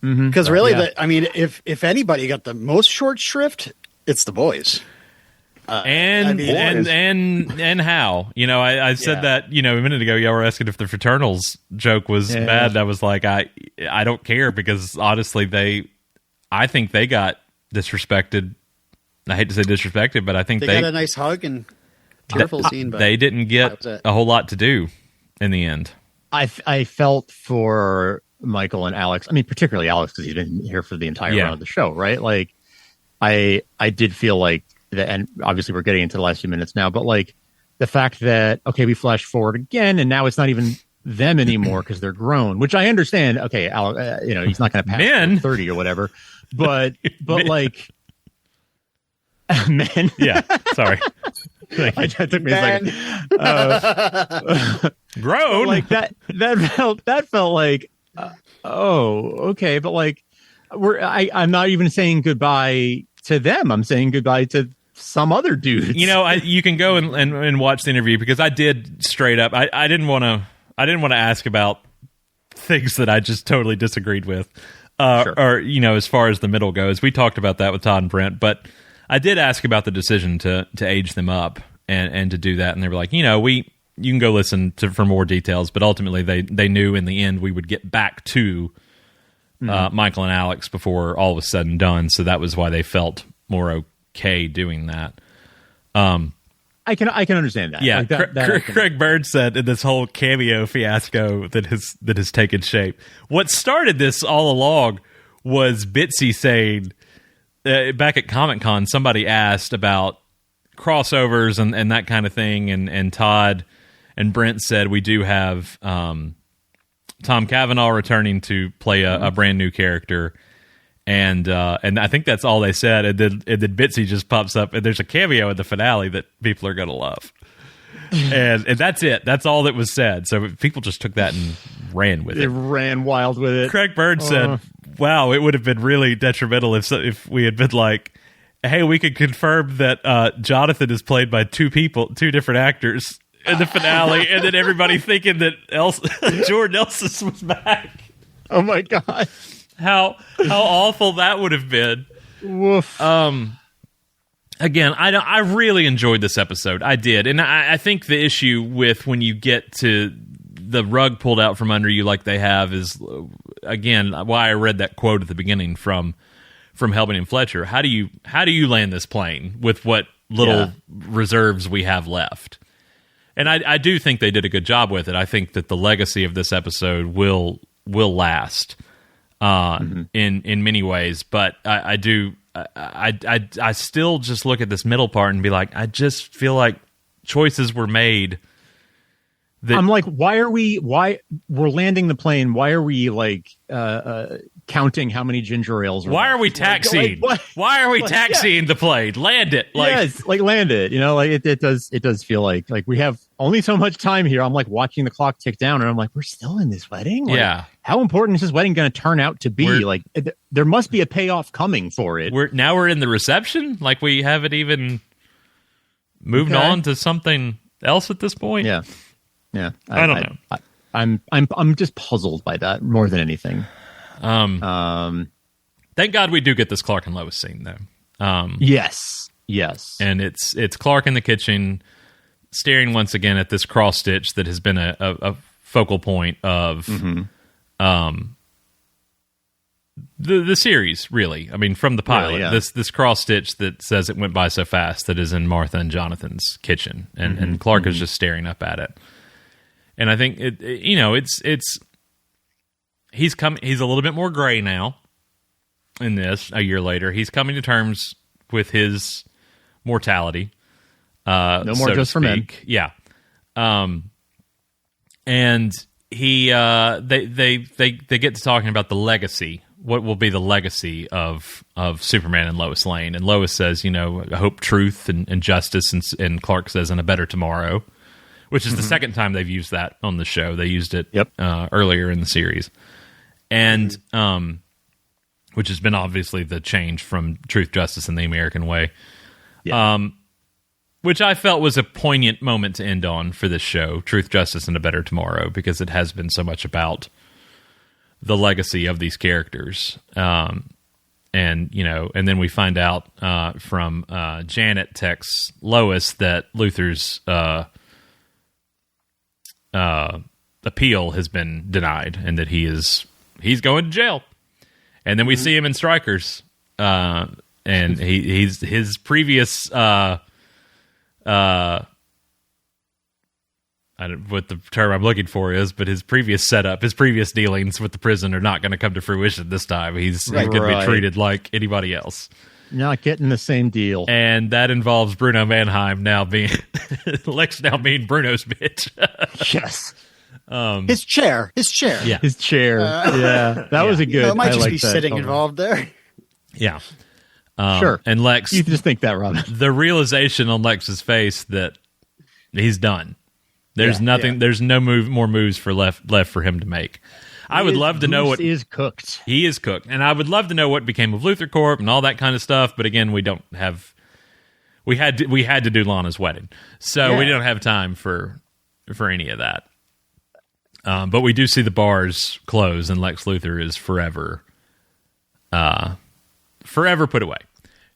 Because really, if anybody got the most short shrift, it's the boys. And how, I said that, a minute ago, y'all were asking if the Fraternals joke was bad. And I was like, I don't care, because honestly, I think they got disrespected. I hate to say disrespected, but I think they got a nice hug and tearful scene, but they didn't get a whole lot to do in the end. I felt for Michael and Alex. I mean, particularly Alex, because he's been here for the entire run of the show, right? Like, I did feel like that, and obviously we're getting into the last few minutes now, but like the fact that we flash forward again, and now it's not even them anymore because they're grown, which I understand. Okay, Alex, he's not going to pass 30 or whatever, but like men. Yeah, sorry. That took me a second. Grown like that felt like. Okay, but like I'm not even saying goodbye to them. I'm saying goodbye to some other dudes. You can go and watch the interview, because I did straight up. I didn't want to ask about things that I just totally disagreed with, or as far as the middle goes. We talked about that with Todd and Brent, but I did ask about the decision to age them up and to do that, and they were like, you can go listen for more details, but ultimately they knew in the end we would get back to Michael and Alex before all was said and done, so that was why they felt more okay doing that. I can understand that. Yeah, like Craig Bird said in this whole cameo fiasco that has taken shape, what started this all along was Bitsy saying back at Comic-Con, somebody asked about crossovers and that kind of thing, and Todd and Brent said we do have Tom Cavanaugh returning to play a brand new character, and I think that's all they said. And then Bitsy just pops up, and there's a cameo in the finale that people are gonna love, and that's it. That's all that was said. So people just took that and ran with it. They ran wild with it. Craig Bird said, "Wow, it would have been really detrimental if we had been like, hey, we could confirm that Jonathan is played by two different actors in the finale," and then everybody thinking that Jordan Elson was back. Oh my god, how awful that would have been. Woof. Again, I really enjoyed this episode. I did, and I think the issue with when you get to the rug pulled out from under you like they have is, again, why I read that quote at the beginning from Helbing and Fletcher. How do you land this plane with what little reserves we have left? And I do think they did a good job with it. I think that the legacy of this episode will last in many ways. But I still just look at this middle part and be like, I just feel like choices were made. I'm like, why we're landing the plane? Why are we like counting how many ginger ales. Why are we taxiing? Why are we taxiing the plane? Land it. Yes, land it. It does feel like we have only so much time here. I'm like watching the clock tick down, and I'm like, we're still in this wedding. Yeah. How important is this wedding going to turn out to be? There must be a payoff coming for it. We're in the reception. We haven't even moved on to something else at this point. Yeah. I don't know. I'm just puzzled by that more than anything. Thank God we do get this Clark and Lois scene though. Yes. And it's Clark in the kitchen staring once again at this cross stitch that has been a focal point of the series, really. I mean, from the pilot, really, this cross stitch that says it went by so fast that is in Martha and Jonathan's kitchen, and Clark is just staring up at it. And I think he's a little bit more gray now in this. A year later, he's coming to terms with his mortality. No more so just for men. Yeah. And they get to talking about the legacy. What will be the legacy of Superman and Lois Lane? And Lois says, I hope truth and justice, and Clark says, and a better tomorrow, which is the second time they've used that on the show. They used it earlier in the series. And which has been obviously the change from truth, justice, and the American way. Yeah. Which I felt was a poignant moment to end on for this show, Truth, Justice, and a Better Tomorrow, because it has been so much about the legacy of these characters. And then we find out from Janet texts Lois that Luthor's appeal has been denied and that he's going to jail. And then we see him in Strikers, and he's his previous I don't know what the term I'm looking for is, but his previous setup, his previous dealings with the prison are not going to come to fruition this time. He's going to be treated like anybody else. Not getting the same deal. And that involves Bruno Mannheim now being Lex now being Bruno's bitch. Yes. His chair. Yeah. His chair. That was a good. It might just be sitting involved there. Yeah. Sure. And Lex, you just think that, Robin. The realization on Lex's face that he's done. There's nothing. Yeah. There's no more moves left for him to make. I would love to know what is cooked. He is cooked, and I would love to know what became of Luthor Corp and all that kind of stuff. But again, we don't have. We had to do Lana's wedding, so we don't have time for any of that. But we do see the bars close, and Lex Luthor is forever put away.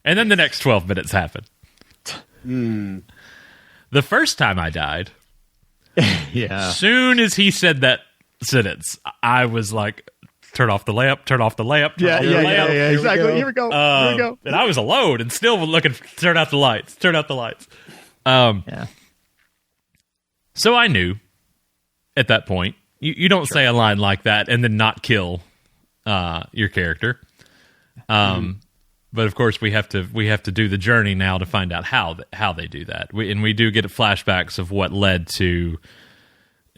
And then the next 12 minutes happen. The first time I died, soon as he said that sentence, I was like, turn off the lamp, turn off the lamp. Yeah, exactly. Here we go. And I was alone and still looking, turn out the lights. So I knew at that point, you don't say a line like that and then not kill your character. But of course, we have to do the journey now to find out how they do that. We do get flashbacks of what led to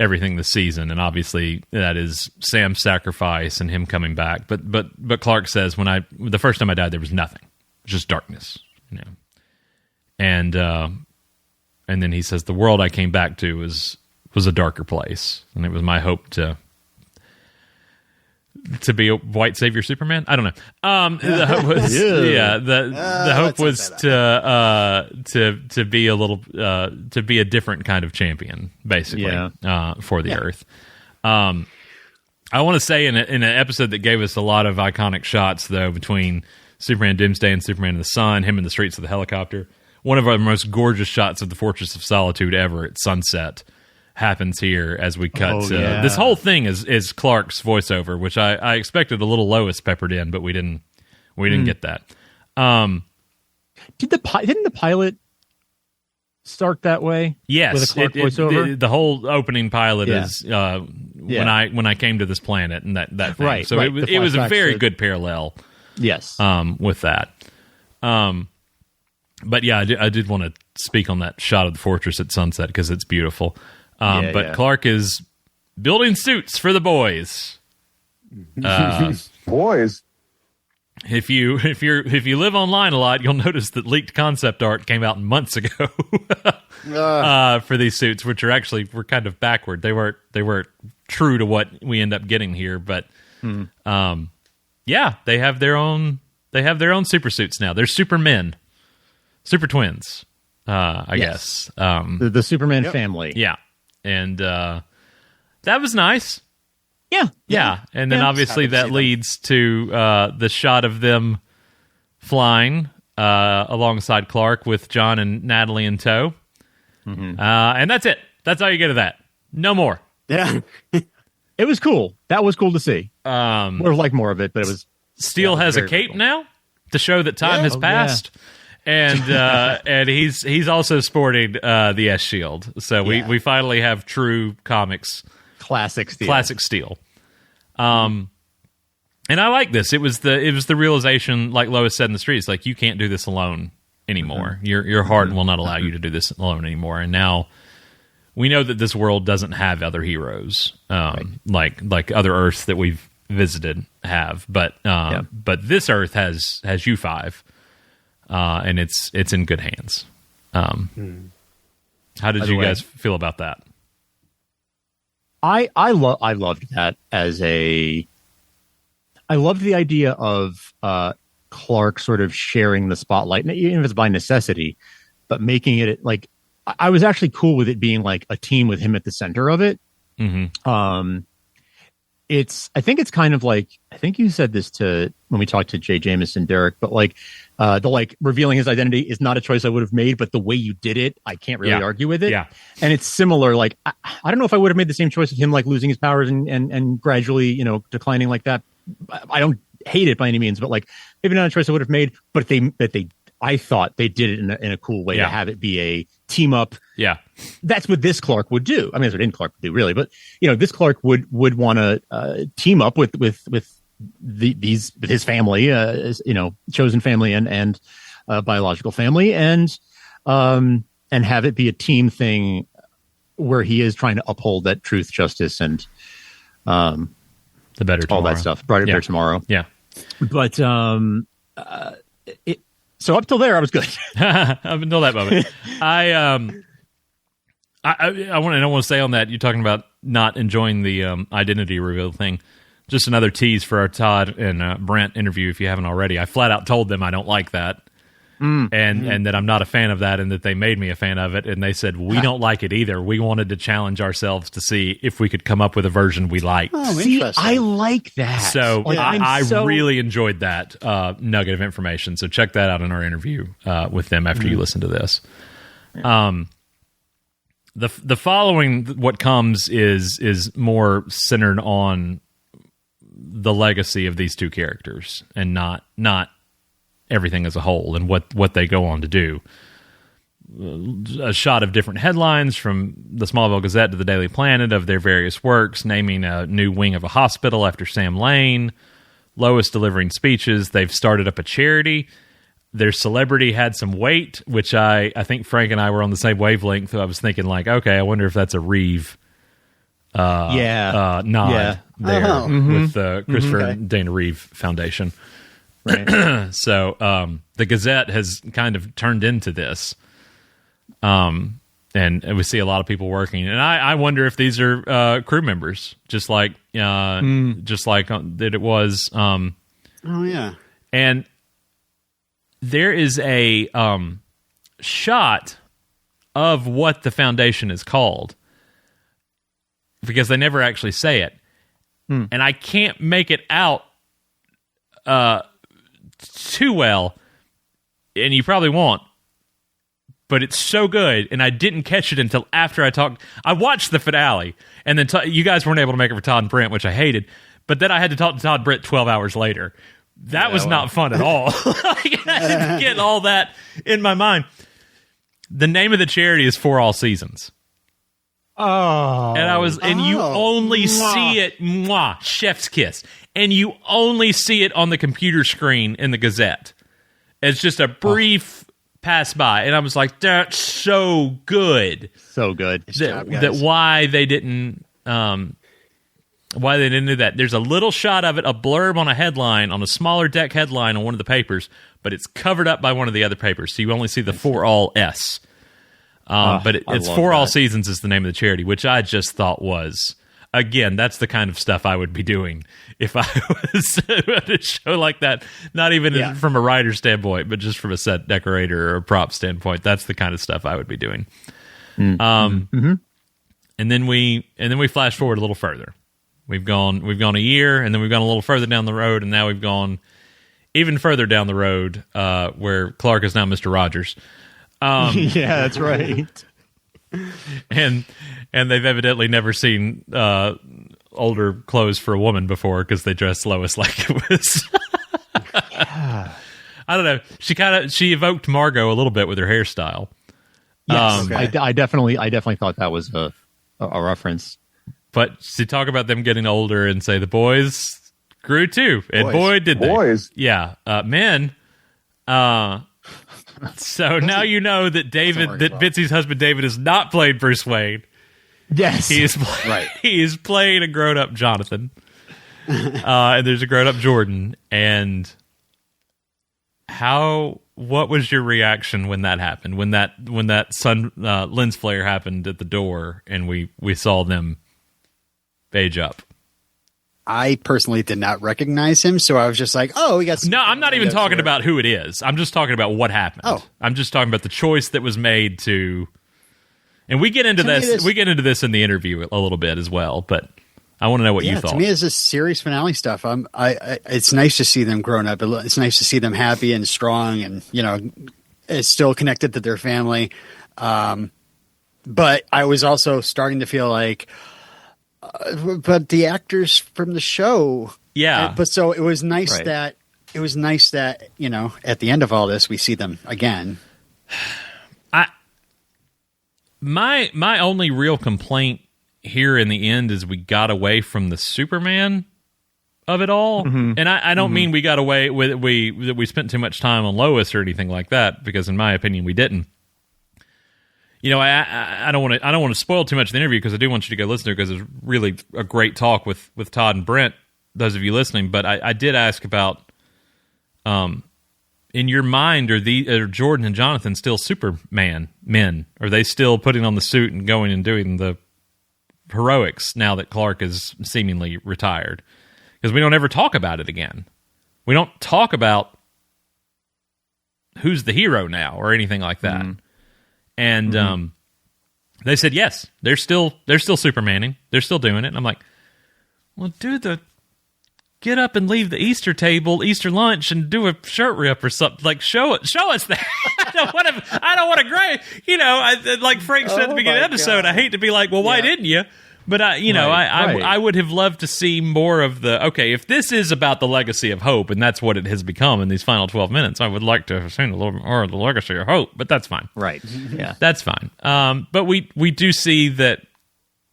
everything this season, and obviously that is Sam's sacrifice and him coming back. But Clark says, the first time I died, there was nothing, just darkness, and then he says the world I came back to was a darker place, and it was my hope to be a white savior Superman. I don't know. The hope was the hope was to be a little to be a different kind of champion, basically, for the Earth. I want to say in an episode that gave us a lot of iconic shots, though, between Superman Doomsday and Superman in the Sun, him in the streets of the helicopter. One of our most gorgeous shots of the Fortress of Solitude ever at sunset happens here as we cut to this whole thing is Clark's voiceover, which I expected a little Lois peppered in, but we didn't get that. Didn't the pilot start that way? Yes, with a Clark voiceover? The whole opening pilot is when I came to this planet and that thing. Right, so it was a very good parallel. Yes, with that. But yeah, I did want to speak on that shot of the fortress at sunset because it's beautiful. Clark is building suits for the boys. Boys. If you live online a lot, you'll notice that leaked concept art came out months ago for these suits, which were kind of backward. They weren't true to what we end up getting here, but yeah, they have their own super suits now. They're Supermen, super twins, I guess. The Superman family. Yeah, and that was nice. Yeah. And then obviously that leads to the shot of them flying alongside Clark with John and Natalie in tow. And that's it. That's all you get of that. No more. Yeah. It was cool. That was cool to see. Would have liked more of it, but it was... Steel has a cape now to show that time has passed. Yeah. And he's also sporting the S-Shield. So we finally have true comics... Classic Steel. And I like this. It was the realization, like Lois said in the streets, like, you can't do this alone anymore. Your heart will not allow you to do this alone anymore. And now we know that this world doesn't have other heroes, like other Earths that we've visited have. But this Earth has you five, and it's in good hands. How did you guys feel about that? I loved that I loved the idea of Clark sort of sharing the spotlight, even if it's by necessity, but making it like, I was actually cool with it being like a team with him at the center of it. I think it's kind of like, I think you said this when we talked to Jay Jameson, Derek, but like the revealing his identity is not a choice I would have made, but the way you did it, I can't really argue with it. Yeah. And it's similar. Like, I don't know if I would have made the same choice with him, like losing his powers and gradually, declining like that. I don't hate it by any means, but like maybe not a choice I would have made, but I thought they did it in a cool way to have it be a team up. Yeah. That's what this Clark would do. I mean, that's what any Clark would do, really. But, this Clark would want to team up with his family, chosen family and biological family, and have it be a team thing where he is trying to uphold that truth, justice, and the better tomorrow. All that stuff. Brighter, better tomorrow. Yeah. But so up till there, I was good. Up until that moment, I want to say on that, you're talking about not enjoying the identity reveal thing. Just another tease for our Todd and Brent interview, if you haven't already. I flat out told them I don't like that, and that I'm not a fan of that, and that they made me a fan of it, and they said, we don't like it either. We wanted to challenge ourselves to see if we could come up with a version we liked. Oh, see, I like that. So I really enjoyed that nugget of information. So check that out in our interview with them after you listen to this. The following, what comes is more centered on the legacy of these two characters and not everything as a whole and what they go on to do. A shot of different headlines from the Smallville Gazette to the Daily Planet of their various works, naming a new wing of a hospital after Sam Lane, Lois delivering speeches. They've started up a charity. Their celebrity had some weight, which I think Frank and I were on the same wavelength. So I was thinking, like, okay, I wonder if that's a Reeve nod there with the Christopher Dana Reeve Foundation. Right. So the Gazette has kind of turned into this, and we see a lot of people working. And I wonder if these are crew members, just like that it was. Oh yeah, and there is a shot of what the foundation is called, because they never actually say it, and I can't make it out too well, and you probably won't, but it's so good, and I didn't catch it until after I watched the finale, and then you guys weren't able to make it for Todd and Brent, which I hated, but then I had to talk to Todd and Brent 12 hours later. That was not fun at all. I had to get all that in my mind. The name of the charity is For All Seasons. Oh. And you only see it, chef's kiss. And you only see it on the computer screen in the Gazette. It's just a brief pass by. And I was like, that's so good. So good. That why they didn't why they didn't do that. There's a little shot of it, a blurb on a headline, on a smaller deck headline on one of the papers, but it's covered up by one of the other papers, so you only see the For All S. But it's For All Seasons is the name of the charity, which I just thought was, again, that's the kind of stuff I would be doing if I was at a show like that. Not even from a writer standpoint, but just from a set decorator or a prop standpoint. That's the kind of stuff I would be doing. And then we flash forward a little further. We've gone a year, and then we've gone a little further down the road, and now we've gone even further down the road, where Clark is now Mr. Rogers. Yeah, that's right. and they've evidently never seen older clothes for a woman before, because they dressed Lois like it was. I don't know. She evoked Margot a little bit with her hairstyle. Yes, I definitely thought that was a reference. But to talk about them getting older and say the boys grew too, and boy did they. Boys. Yeah, men. So now you know that Bitsy's husband David is not played Bruce Wayne. Yes, he is he is playing a grown-up Jonathan, and there's a grown-up Jordan. And what was your reaction when that happened? When that sun lens flare happened at the door, and we saw them age up. I personally did not recognize him, so I was just like, "Oh, we got." No, I'm not even talking about who it is. I'm just talking about what happened. Oh. I'm just talking about the choice that was made to. And we get into this. We get into this in the interview a little bit as well, but I want to know what you thought. To me, it's this series finale stuff. It's nice to see them grown up. It's nice to see them happy and strong, and it's still connected to their family. But I was also starting to feel like. But the actors from the show, But so it was nice that at the end of all this we see them again. My only real complaint here in the end is we got away from the Superman of it all, and I don't mean we got away with that we spent too much time on Lois or anything like that, because in my opinion we didn't. I don't want to spoil too much of the interview, because I do want you to go listen to it, because it's really a great talk with Todd and Brent, those of you listening. But I did ask about, in your mind, are Jordan and Jonathan still Superman men? Are they still putting on the suit and going and doing the heroics now that Clark is seemingly retired? Because we don't ever talk about it again. We don't talk about who's the hero now or anything like that. And they said yes, they're still Supermaning, they're still doing it. And I'm like, well, get up and leave the Easter lunch and do a shirt rip or something. Like show us that. I don't want to gray. Like Frank said at the beginning of the episode, I hate to be like, well, why didn't you? But I would have loved to see more of if this is about the legacy of hope, and that's what it has become in these final 12 minutes, I would like to have seen a little more of the legacy of hope, but that's fine. Right. Yeah. That's fine. But we do see that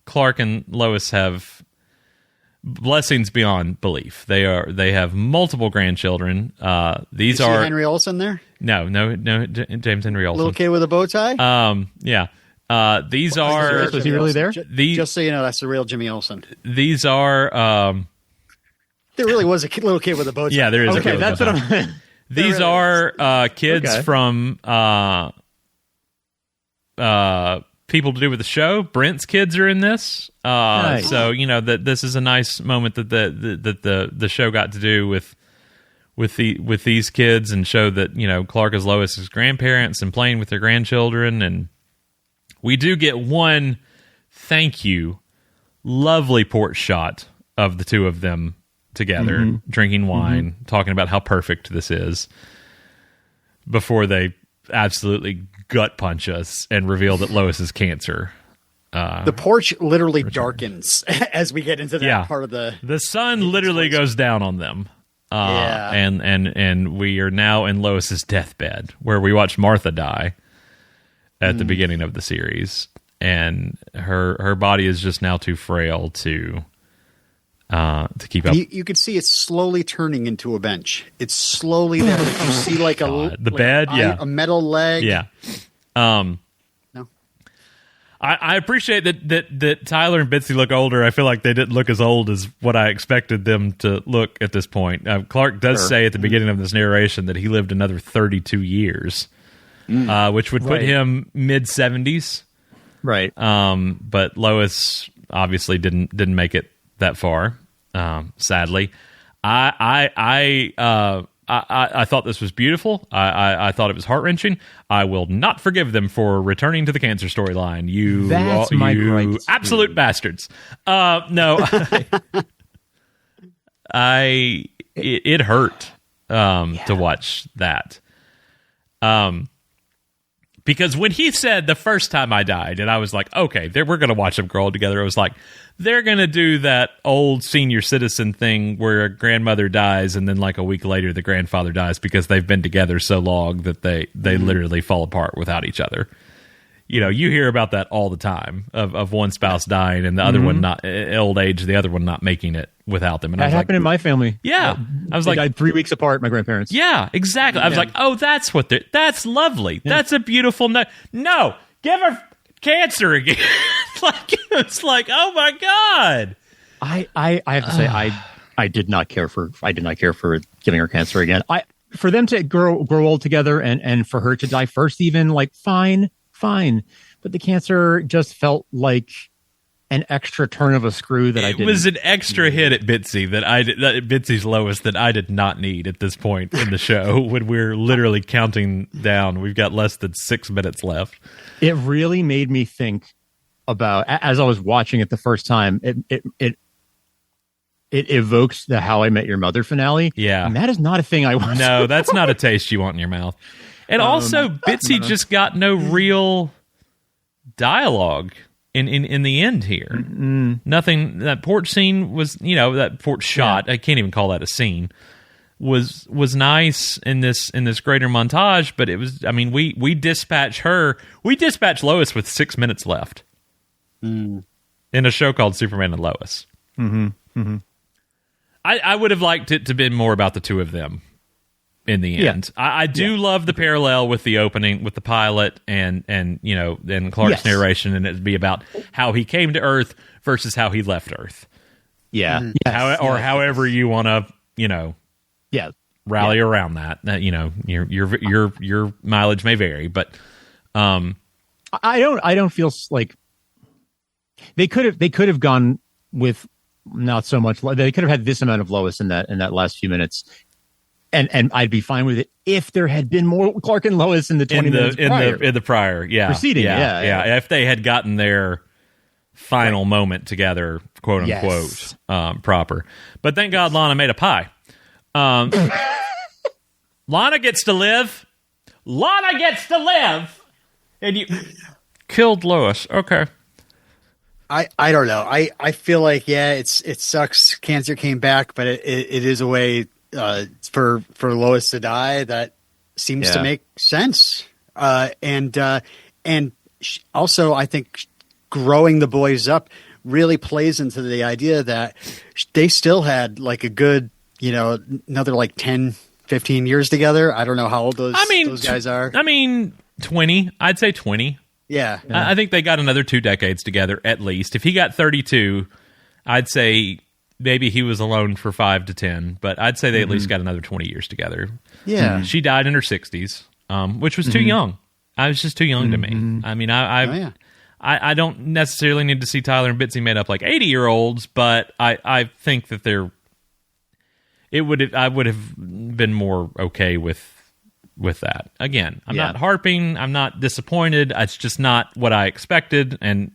Clark and Lois have blessings beyond belief. They have multiple grandchildren. These are Henry Olsen there? No, James Henry Olsen. Little kid with a bow tie? Yeah. These are... Was he really there? Just so you know, that's the real Jimmy Olsen. These are... there really was a little kid with a bow tie. Yeah, there is a kid that's what I'm... These are kids from people to do with the show. Brent's kids are in this. Nice. So, that this is a nice moment that the show got to do with these kids, and show that, Clark is Lois's grandparents and playing with their grandchildren. And we do get one lovely port shot of the two of them together, drinking wine, talking about how perfect this is, before they absolutely gut punch us and reveal that Lois is cancer. The porch literally darkens as we get into that part of the sun literally goes down on them. And we are now in Lois's deathbed, where we watch Martha die at the beginning of the series, and her body is just now too frail to keep up. You could see it's slowly turning into a bench. It's slowly there. You see bed, a metal leg. Yeah. No. I appreciate that Tyler and Bitsy look older. I feel like they didn't look as old as what I expected them to look at this point. Clark does say at the beginning of this narration that he lived another 32 years, which would put him mid-70s. Right. But Lois obviously didn't make it that far, sadly. I thought this was beautiful. I thought it was heart-wrenching. I will not forgive them for returning to the cancer storyline. You absolute bastards. No, it hurt to watch that. Because when he said the first time I died, and I was like, okay, we're going to watch them grow old together. It was like, they're going to do that old senior citizen thing where a grandmother dies and then like a week later the grandfather dies because they've been together so long that they literally fall apart without each other. You know, you hear about that all the time of one spouse dying and the other one not old age, the other one not making it without them. And that happened in my family. Yeah. I was they like, died 3 weeks apart, my grandparents. Yeah, exactly. I was like, oh, that's lovely. Yeah. That's a beautiful No, give her cancer again. It's like, oh my God. I have to say, I did not care for giving her cancer again. For them to grow old together and for her to die first, even like fine. But the cancer just felt like an extra turn of a screw that I didn't. It was an extra hit at Bitsy Bitsy's Lois that I did not need at this point in the show when we're literally counting down. We've got less than 6 minutes left. It really made me think about, as I was watching it the first time, it evokes the How I Met Your Mother finale. Yeah. And that is not a thing I want. No, that's not a taste you want in your mouth. And also, Bitsy just got no real dialogue in the end here. Nothing. That porch scene was, that porch shot. I can't even call that a scene. Was nice in this greater montage, but it was. I mean, we dispatch Lois with 6 minutes left in a show called Superman and Lois. I would have liked it to be more about the two of them. In the end, I do love the parallel with the opening, with the pilot, and Clark's narration, and it'd be about how he came to Earth versus how he left Earth. Yeah, however you want to, rally around that. Your mileage may vary, but I don't feel like they could have gone with not so much. They could have had this amount of Lois in that last few minutes. And I'd be fine with it if there had been more Clark and Lois in the 20 minutes prior. In the prior, proceeding. Yeah. If they had gotten their final moment together, quote unquote, proper. But thank God Lana made a pie. Lana gets to live. And you killed Lois. Okay. I don't know. I feel like it sucks. Cancer came back, but it is a way. For Lois to die, that seems to make sense. And also, I think growing the boys up really plays into the idea that they still had like a good, another like 10, 15 years together. I don't know how old those guys are. I mean, 20. I'd say 20. Yeah. I think they got another 2 decades together at least. If he got 32, I'd say maybe he was alone for 5 to 10, but I'd say they at least got another 20 years together. Yeah. She died in her 60s, which was too young. I was just too young to me. I mean, I don't necessarily need to see Tyler and Bitsy made up like 80-year-olds, but I think that I would have been more okay with that. Again, I'm not harping. I'm not disappointed. It's just not what I expected. And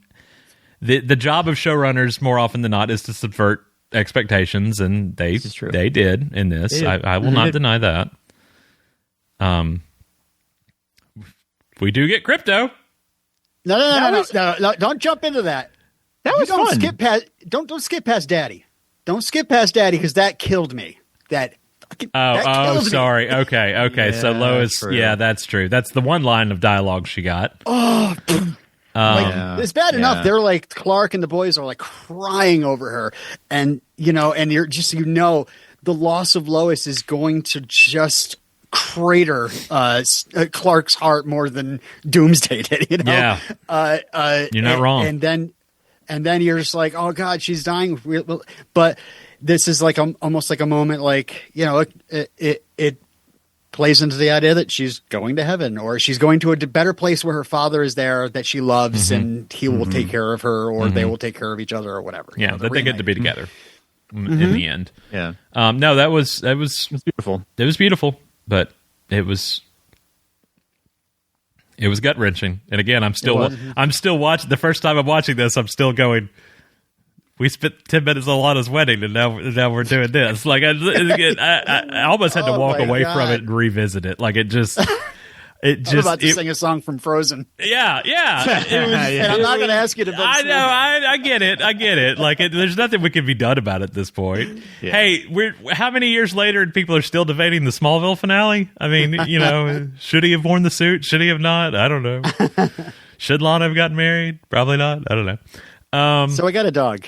the job of showrunners more often than not is to subvert expectations, and they did in this. I will not deny that. We do get crypto. No, don't jump into that. That was fun. Don't skip past Daddy. Don't skip past Daddy because that killed me. That killed me. Sorry. Okay. Yeah, so Lois, that's true. That's the one line of dialogue she got. Oh, it's bad enough. They're like Clark and the boys are like crying over her, and you're just the loss of Lois is going to just crater Clark's heart more than Doomsday did. You know? Yeah. You're not wrong. And then you're just like, oh God, she's dying. But this is like almost like a moment, like, you know, it plays into the idea that she's going to heaven, or she's going to a better place where her father is there that she loves, and he will take care of her, or they will take care of each other, or whatever. Yeah, that they get to be together in the end. Yeah. No, that was beautiful. It was beautiful, but it was gut wrenching. And again, I'm still watching. The first time I'm watching this, I'm still going, we spent 10 minutes on Lana's wedding, and now we're doing this. Like, I almost had to walk away from it and revisit it. Like, it just. I'm about to sing a song from Frozen. Yeah. And I'm not going to ask you to. I know. I get it. Like, there's nothing we can be done about it at this point. Yeah. Hey, how many years later and people are still debating the Smallville finale? I mean, you know, should he have worn the suit? Should he have not? I don't know. Should Lana have gotten married? Probably not. I don't know. So I got a dog.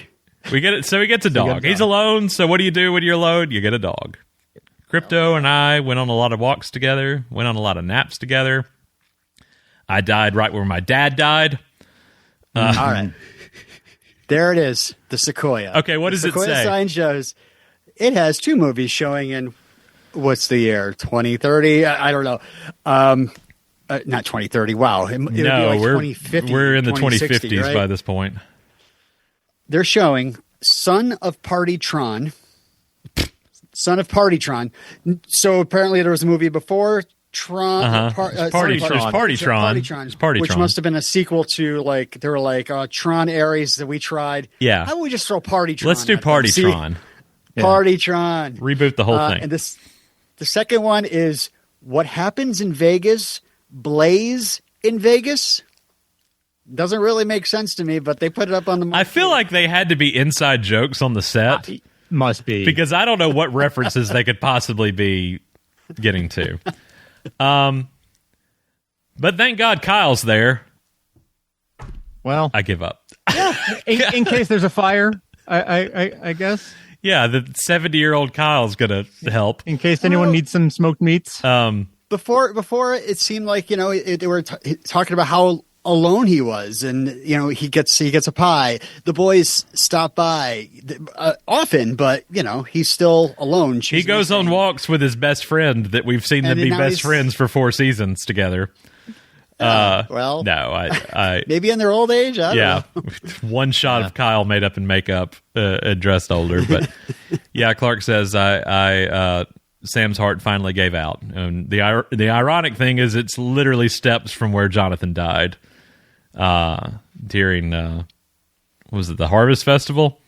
We get it. So he gets a dog. He's alone. So what do you do when you're alone? You get a dog. Crypto and I went on a lot of walks together, went on a lot of naps together. I died right where my dad died. All right. There it is, the Sequoia. Okay, what does it say? The Sequoia sign shows it has 2 movies showing in, what's the year, 2030? I don't know. Not 2030, wow. It would be like 2050. We're in the 2050s right? by this point. They're showing Son of Partytron. So apparently there was a movie before Tron. Partytron. Which must have been a sequel to, like, they were like, Tron Ares that we tried. Yeah. How about we just throw Partytron? Let's do Partytron. Partytron. Reboot the whole thing. And the second one is What Happens in Vegas, Blaze in Vegas. Doesn't really make sense to me, but they put it up on the market. I feel like they had to be inside jokes on the set. Must be. Because I don't know what references they could possibly be getting to. But thank God Kyle's there. Well, I give up. Yeah, in case there's a fire, I guess. Yeah, the 70-year-old Kyle's going to help. In case anyone needs some smoked meats. Before it seemed like, you know, they were talking about how alone he was, and, you know, he gets a pie. The boys stop by often, but, you know, he's still alone. He goes on walks with his best friend that we've seen them be best friends for 4 seasons together. Well, no, I maybe in their old age. I don't know. One shot of Kyle made up in makeup, dressed older, but yeah, Clark says Sam's heart finally gave out, and the ironic thing is it's literally steps from where Jonathan died during was it the Harvest Festival?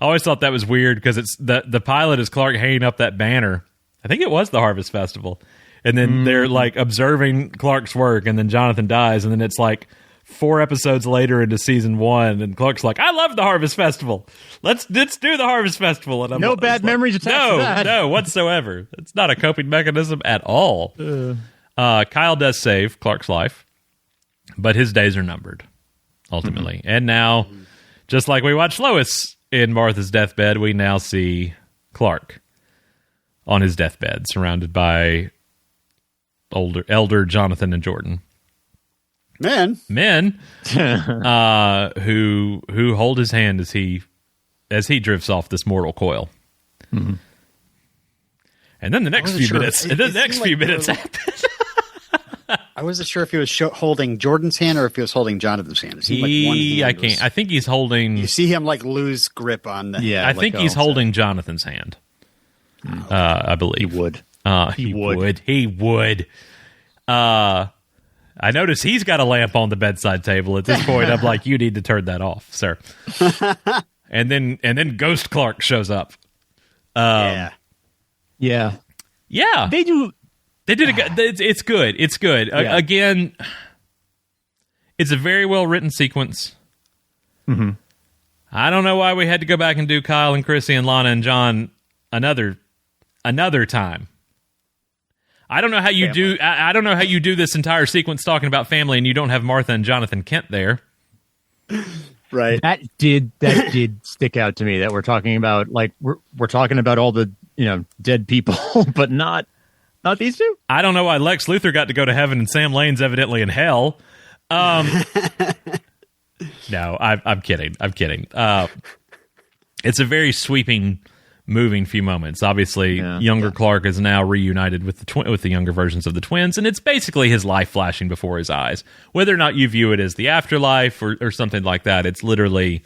I always thought that was weird because it's the pilot is Clark hanging up that banner. I think it was the Harvest Festival, and then they're like observing Clark's work, and then Jonathan dies, and then it's like 4 episodes later into season 1, and Clark's like, "I love the Harvest Festival. Let's do the Harvest Festival." And no bad memories attached to that. No, whatsoever. It's not a coping mechanism at all. Kyle does save Clark's life, but his days are numbered ultimately. And now, just like we watched Lois in Martha's deathbed, we now see Clark on his deathbed, surrounded by elder Jonathan and Jordan. Men who hold his hand as he drifts off this mortal coil. Mm-hmm. And then the next few minutes happen. I wasn't sure if he was holding Jordan's hand or if he was holding Jonathan's hand. It seemed like one hand I think he's holding. You see him like lose grip on the. Yeah, I think he's holding Jonathan's hand. I believe he would. He would. I notice he's got a lamp on the bedside table. At this point, I'm like, you need to turn that off, sir. and then Ghost Clark shows up. Yeah. They do. They did it's good. It's good. Yeah. Again, it's a very well written sequence. Mm-hmm. I don't know why we had to go back and do Kyle and Chrissy and Lana and John another time. I don't know how you do. I don't know how you do this entire sequence talking about family and you don't have Martha and Jonathan Kent there. Right. That did stick out to me. That we're talking about, like we're talking about all the dead people, but not Not these two? I don't know why Lex Luthor got to go to heaven and Sam Lane's evidently in hell. No, I'm kidding. It's a very sweeping, moving few moments. Obviously, younger Clark is now reunited with the younger versions of the twins, and it's basically his life flashing before his eyes. Whether or not you view it as the afterlife or something like that, it's literally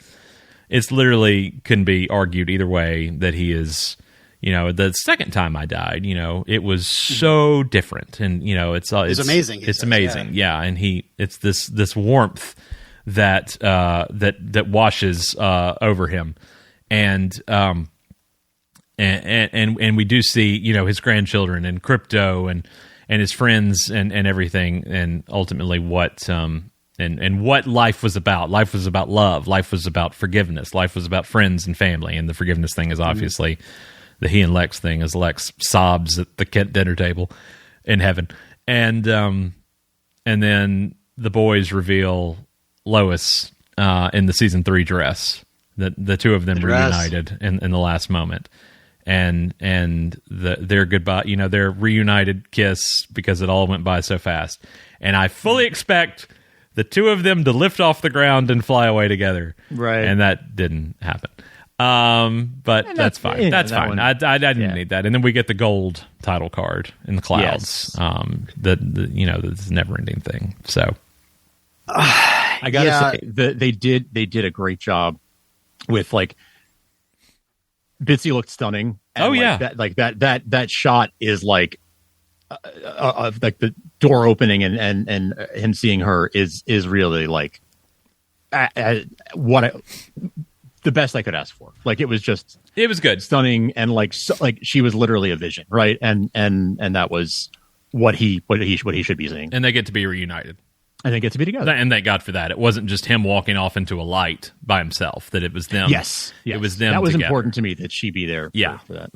can be argued either way that he is. The second time I died, it was so different, and it's amazing. It's amazing, yeah. And it's this warmth that washes over him, and we do see his grandchildren and Crypto and his friends and everything, and ultimately what and what life was about. Life was about love. Life was about forgiveness. Life was about friends and family. And the forgiveness thing is obviously the he and Lex thing, as Lex sobs at the Kent dinner table in heaven, and then the boys reveal Lois in the season 3 dress. The two of them reunited in the last moment, and their goodbye. Their reunited kiss, because it all went by so fast. And I fully expect the two of them to lift off the ground and fly away together. Right. And that didn't happen. But that's fine. That's fine. I didn't need that. And then we get the gold title card in the clouds. Yes. This never ending thing. So I gotta say they did a great job with Bitsy looked stunning. And that shot is like the door opening and him seeing her is really like the best I could ask for. It was good, stunning, and she was literally a vision, right? And that was what he should be seeing. And they get to be reunited. And they get to be together. And thank God for that. It wasn't just him walking off into a light by himself. That it was them. Yes. It was them. That was together. important to me that she be there. Yeah. For that.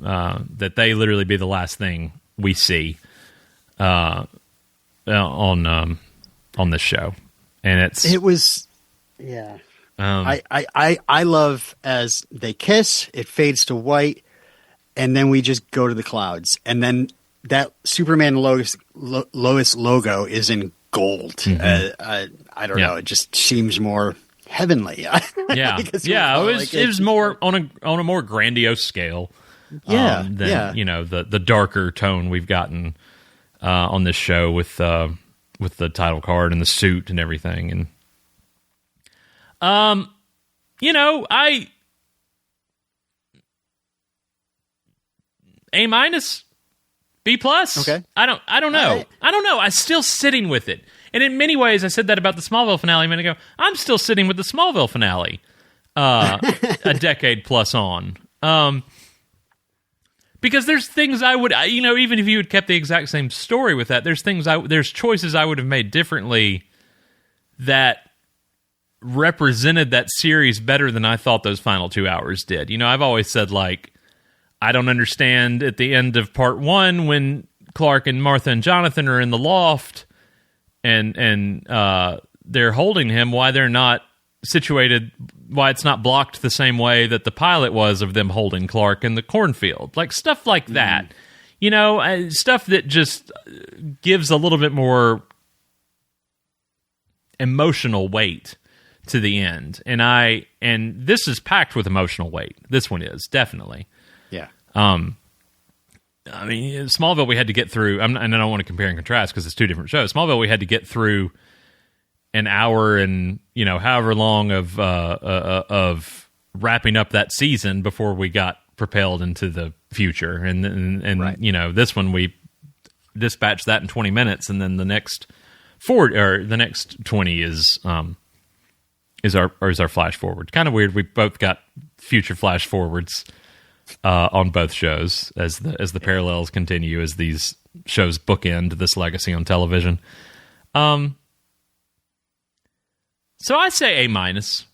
That they literally be the last thing we see on this show, and it was. I love as they kiss, it fades to white, and then we just go to the clouds, and then that Superman Lois logo is in gold. Mm-hmm. I don't know. It just seems more heavenly. It was more on a more grandiose scale. Than the darker tone we've gotten on this show with the title card and the suit and everything. And A minus. B plus? Okay. I don't know. Right. I don't know. I'm still sitting with it. And in many ways, I said that about the Smallville finale a minute ago. I'm still sitting with the Smallville finale a decade plus on. Because there's things I would, even if you had kept the exact same story with that, there's choices I would have made differently that represented that series better than I thought those final 2 hours did. I've always said, I don't understand at the end of part 1 when Clark and Martha and Jonathan are in the loft and they're holding him, why they're not situated, why it's not blocked the same way that the pilot was of them holding Clark in the cornfield. Stuff like that. Stuff that just gives a little bit more emotional weight to the end. And this is packed with emotional weight. This one is, definitely. Yeah. Smallville we had to get through, and I don't want to compare and contrast because it's two different shows. Smallville we had to get through an hour and however long of wrapping up that season before we got propelled into the future, and right. This one we dispatched that in 20 minutes, and then the next 20 is our flash forward. Kind of weird. We both got future flash forwards on both shows as the parallels continue as these shows bookend this legacy on television. So I say A minus.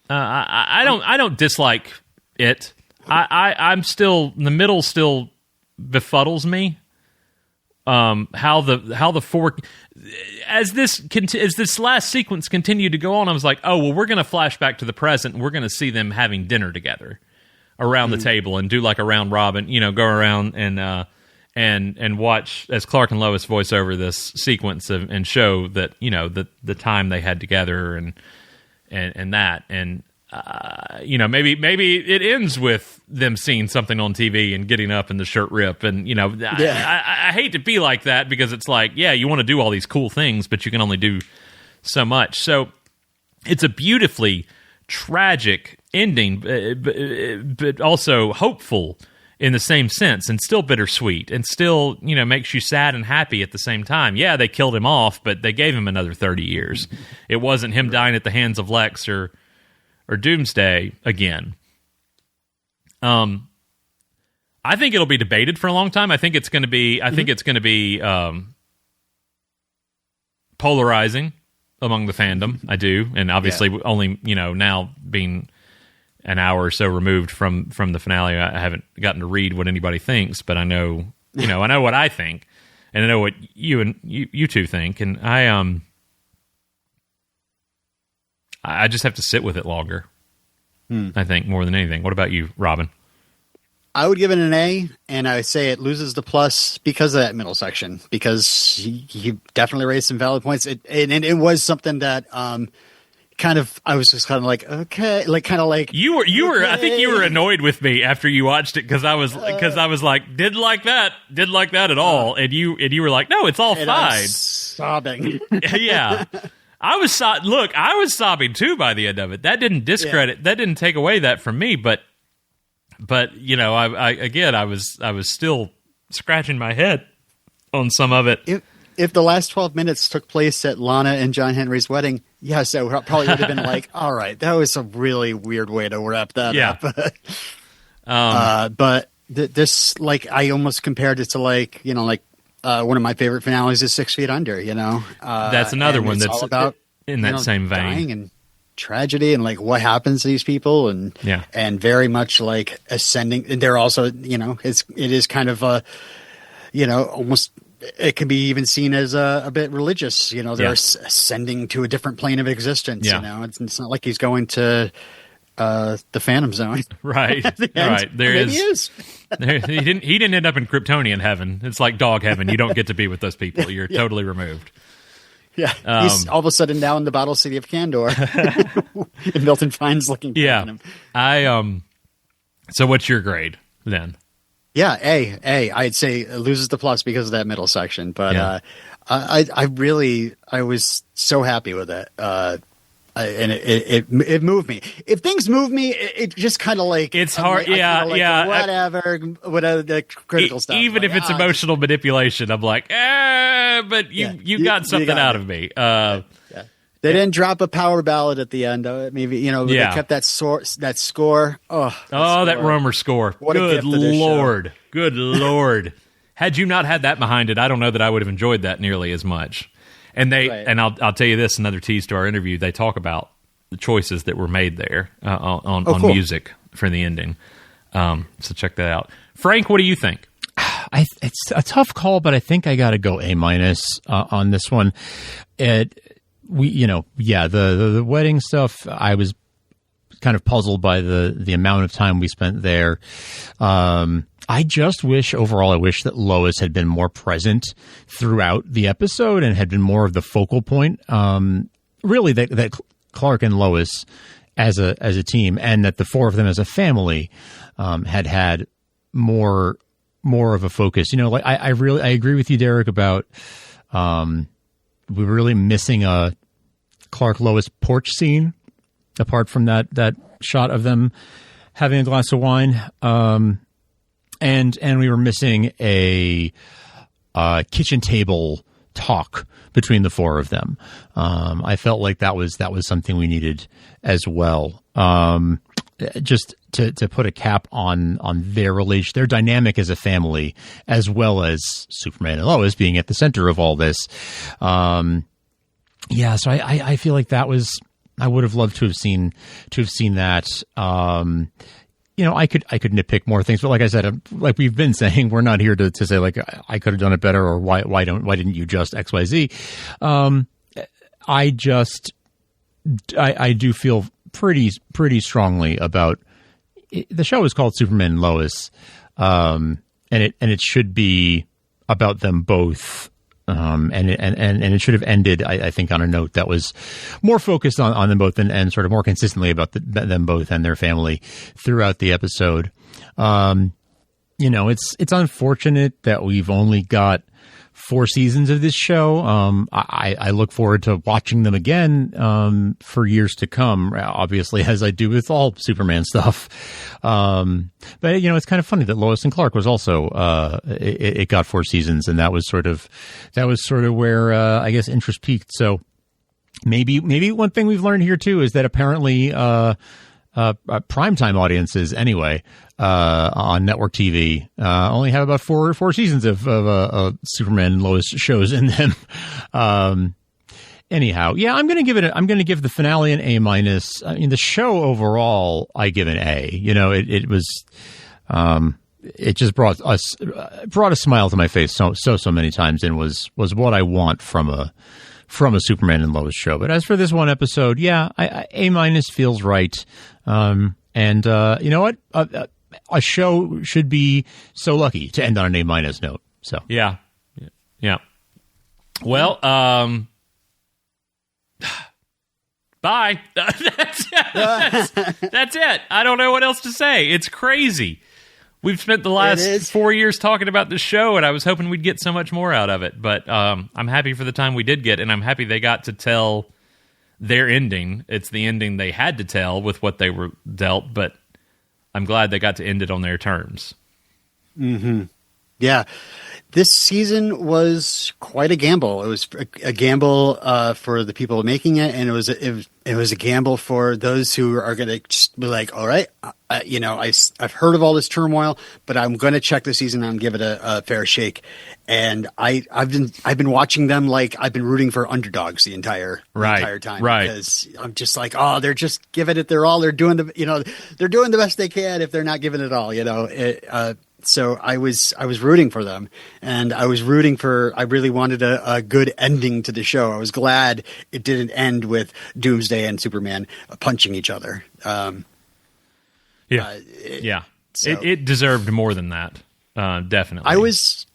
I don't dislike it. I'm still, the middle still befuddles me. How the four, as this last sequence continued to go on, I was like, oh well, we're going to flash back to the present and we're going to see them having dinner together around the table and do like a round robin, go around and and watch as Clark and Lois voice over this sequence and show that, you know, the time they had together and that. And, you know, maybe it ends with them seeing something on TV and getting up and the shirt rip. And, you know, I hate to be like that, because it's like, yeah, you want to do all these cool things, but you can only do so much. So it's a beautifully tragic ending, but also hopeful in the same sense, and still bittersweet, and still, you know, makes you sad and happy at the same time. Yeah, they killed him off, but they gave him another 30 years. It wasn't him dying at the hands of Lex or Doomsday again. I think it'll be debated for a long time. I think it's going to be polarizing among the fandom. I do, and obviously only, you know, now being an hour or so removed from the finale, I haven't gotten to read what anybody thinks, but I know, you know, I know what I think, and I know what you two think, and I just have to sit with it longer. I think, more than anything. What about you, Robin? I would give it an A, and I would say it loses the plus because of that middle section, because he definitely raised some valid points. It was something that kind of, I was just kind of like, okay, like kind of like you were. Okay. I think you were annoyed with me after you watched it, because I was like, didn't like that at all, and you were like, no, it's all and fine. I'm sobbing. Yeah. I was sobbing too by the end of it. That didn't discredit, that didn't take away that from me, but you know, I was still scratching my head on some of it. If the last 12 minutes took place at Lana and John Henry's wedding, yes, I probably would have been like, all right, that was a really weird way to wrap that up. But this, like, I almost compared it to, like, you know, like one of my favorite finales is 6 Feet Under, you know. That's another one that's all about, in that, you know, same vein. Dying and tragedy and, like, what happens to these people, and very much, like, ascending. And they're also, you know, it is kind of a, you know, almost, it can be even seen as a bit religious, you know. They're ascending to a different plane of existence, you know. It's not like he's going to the Phantom Zone. Right. Right. He didn't end up in Kryptonian heaven. It's like dog heaven. You don't get to be with those people. You're totally removed. Yeah. He's all of a sudden now in the Battle City of Kandor. And Milton finds looking back at him. So what's your grade then? Yeah, A. I'd say it loses the plus because of that middle section, but I was so happy with it, and it moved me. If things move me, it just kind of like, it's hard. Whatever, the critical stuff. Even if it's emotional manipulation, I'm like, but you got something out of me. They didn't drop a power ballad at the end. Maybe, you know, they kept that score. That Romer score. What good Lord. Good Lord. Had you not had that behind it, I don't know that I would have enjoyed that nearly as much. And and I'll tell you this, another tease to our interview, they talk about the choices that were made there on music for the ending. So check that out. Frank, what do you think? It's a tough call, but I think I got to go A- on this one. The wedding stuff, I was kind of puzzled by the amount of time we spent there. I wish that Lois had been more present throughout the episode and had been more of the focal point. Really, that Clark and Lois as a team, and that the four of them as a family had more of a focus. You know, like I agree with you, Derek, about we're really missing a Clark Lois porch scene, apart from that shot of them having a glass of wine. And we were missing a kitchen table talk between the four of them. I felt like that was something we needed as well. Just to put a cap on their relation, their dynamic as a family, as well as Superman and Lois being at the center of all this. So I feel like that was, I would have loved to have seen that. You know, I could nitpick more things, but like I said, like we've been saying, we're not here to say like I could have done it better, or why didn't you just XYZ? I do feel pretty strongly about it. The show is called Superman and Lois. it should be about them both. And it should have ended, I think, on a note that was more focused on them both and sort of more consistently about them both and their family throughout the episode. It's unfortunate that we've only got 4 seasons of this show. I look forward to watching them again for years to come, obviously, as I do with all Superman stuff. But it's kind of funny that Lois and Clark was also it got 4 seasons, and that was sort of where I guess interest peaked. So maybe one thing we've learned here too is that apparently primetime audiences anyway on network TV only have about four seasons of Superman and Lois shows in them. Anyhow, yeah, I'm going to give the finale an A-. I mean, the show overall, I give an A. It was it just brought a smile to my face so many times, and was what I want from a Superman and Lois show. But as for this one episode, yeah, A- feels right. And you know what? A show should be so lucky to end on an A- note. So yeah. Well, bye. That's it. I don't know what else to say. It's crazy. We've spent the last 4 years talking about this show, and I was hoping we'd get so much more out of it. But I'm happy for the time we did get, and I'm happy they got to tell their ending. It's the ending they had to tell with what they were dealt, but I'm glad they got to end it on their terms. Mm-hmm. Yeah. This season was quite a gamble. It was a gamble for the people making it, and it was a gamble for those who are going to just be like, all right, I've heard of all this turmoil, but I'm going to check the season and give it a fair shake. And I've been watching them like I've been rooting for underdogs the entire time, right? Because I'm just like, oh, they're just giving it their all. They're doing they're doing the best they can if they're not giving it all, So I was rooting for them, and I really wanted a good ending to the show. I was glad it didn't end with Doomsday and Superman punching each other. It deserved more than that. Definitely. I was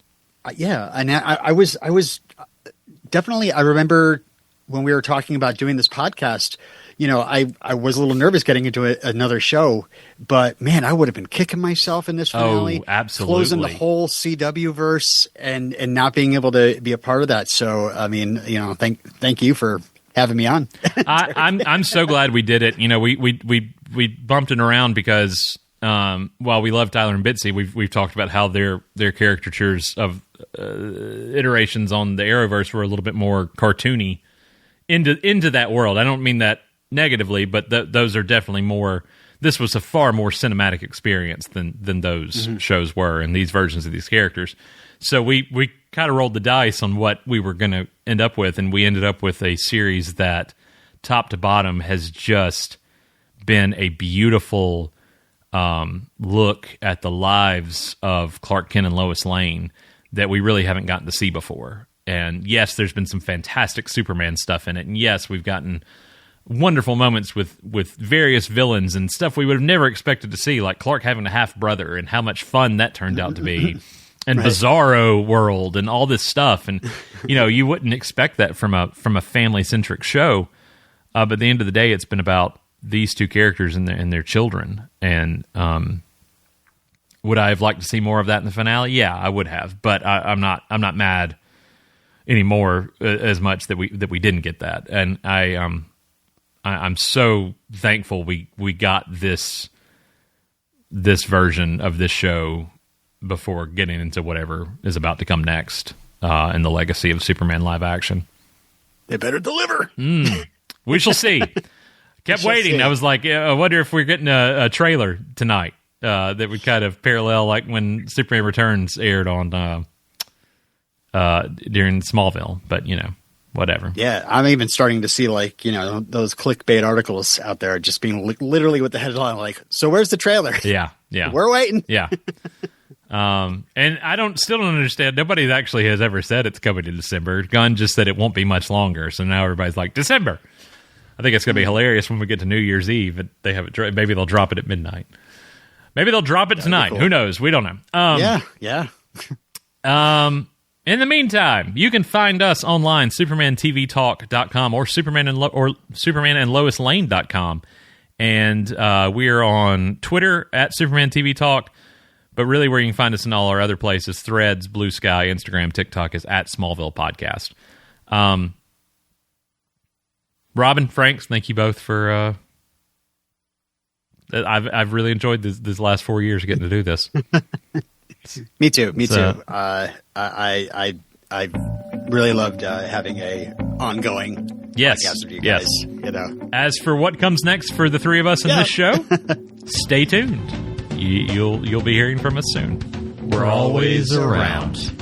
definitely, I remember when we were talking about doing this podcast, I was a little nervous getting into another show, but man, I would have been kicking myself in this finale. Oh, absolutely. Closing the whole CW verse and not being able to be a part of that. So, I mean, thank you for having me on. I'm so glad we did it. We bumped it around because while we love Tyler and Bitsy, we've talked about how their caricatures of iterations on the Arrowverse were a little bit more cartoony into that world. I don't mean that negatively, but those are definitely more. This was a far more cinematic experience than those shows were, and these versions of these characters. So we kind of rolled the dice on what we were going to end up with, and we ended up with a series that, top to bottom, has just been a beautiful look at the lives of Clark Kent and Lois Lane that we really haven't gotten to see before. And yes, there's been some fantastic Superman stuff in it, and yes, we've gotten wonderful moments with various villains and stuff we would have never expected to see, like Clark having a half-brother and how much fun that turned out to be, and right. Bizarro World and all this stuff. And, you wouldn't expect that from a family-centric show. But at the end of the day, it's been about these two characters and their children. And would I have liked to see more of that in the finale? Yeah, I would have. But I'm not mad anymore as much that we didn't get that. And I'm so thankful we got this version of this show before getting into whatever is about to come next in the legacy of Superman live action. They better deliver. We shall see. Kept waiting. See. I was like, I wonder if we're getting a trailer tonight that would kind of parallel like when Superman Returns aired on during Smallville, but whatever. Yeah, I'm even starting to see those clickbait articles out there just being literally with the headline like, so where's the trailer? Yeah. We're waiting. Yeah. And I still don't understand. Nobody actually has ever said it's coming in December. Gunn just said it won't be much longer. So now everybody's like, December. I think it's going to be hilarious when we get to New Year's Eve and they have it. Maybe they'll drop it at midnight. Maybe they'll drop it tonight. Cool. Who knows? We don't know. Yeah. In the meantime, you can find us online, SupermanTVTalk.com or SupermanandLoisLane.com. And we are on Twitter at SupermanTVTalk. But really where you can find us in all our other places, Threads, Blue Sky, Instagram, TikTok, is at Smallville Podcast. Robin, Franks, thank you both for... I've really enjoyed this last 4 years getting to do this. Me too. I really loved having a ongoing podcast with you guys. You know. As for what comes next for the three of us in this show, stay tuned. You'll be hearing from us soon. We're always around.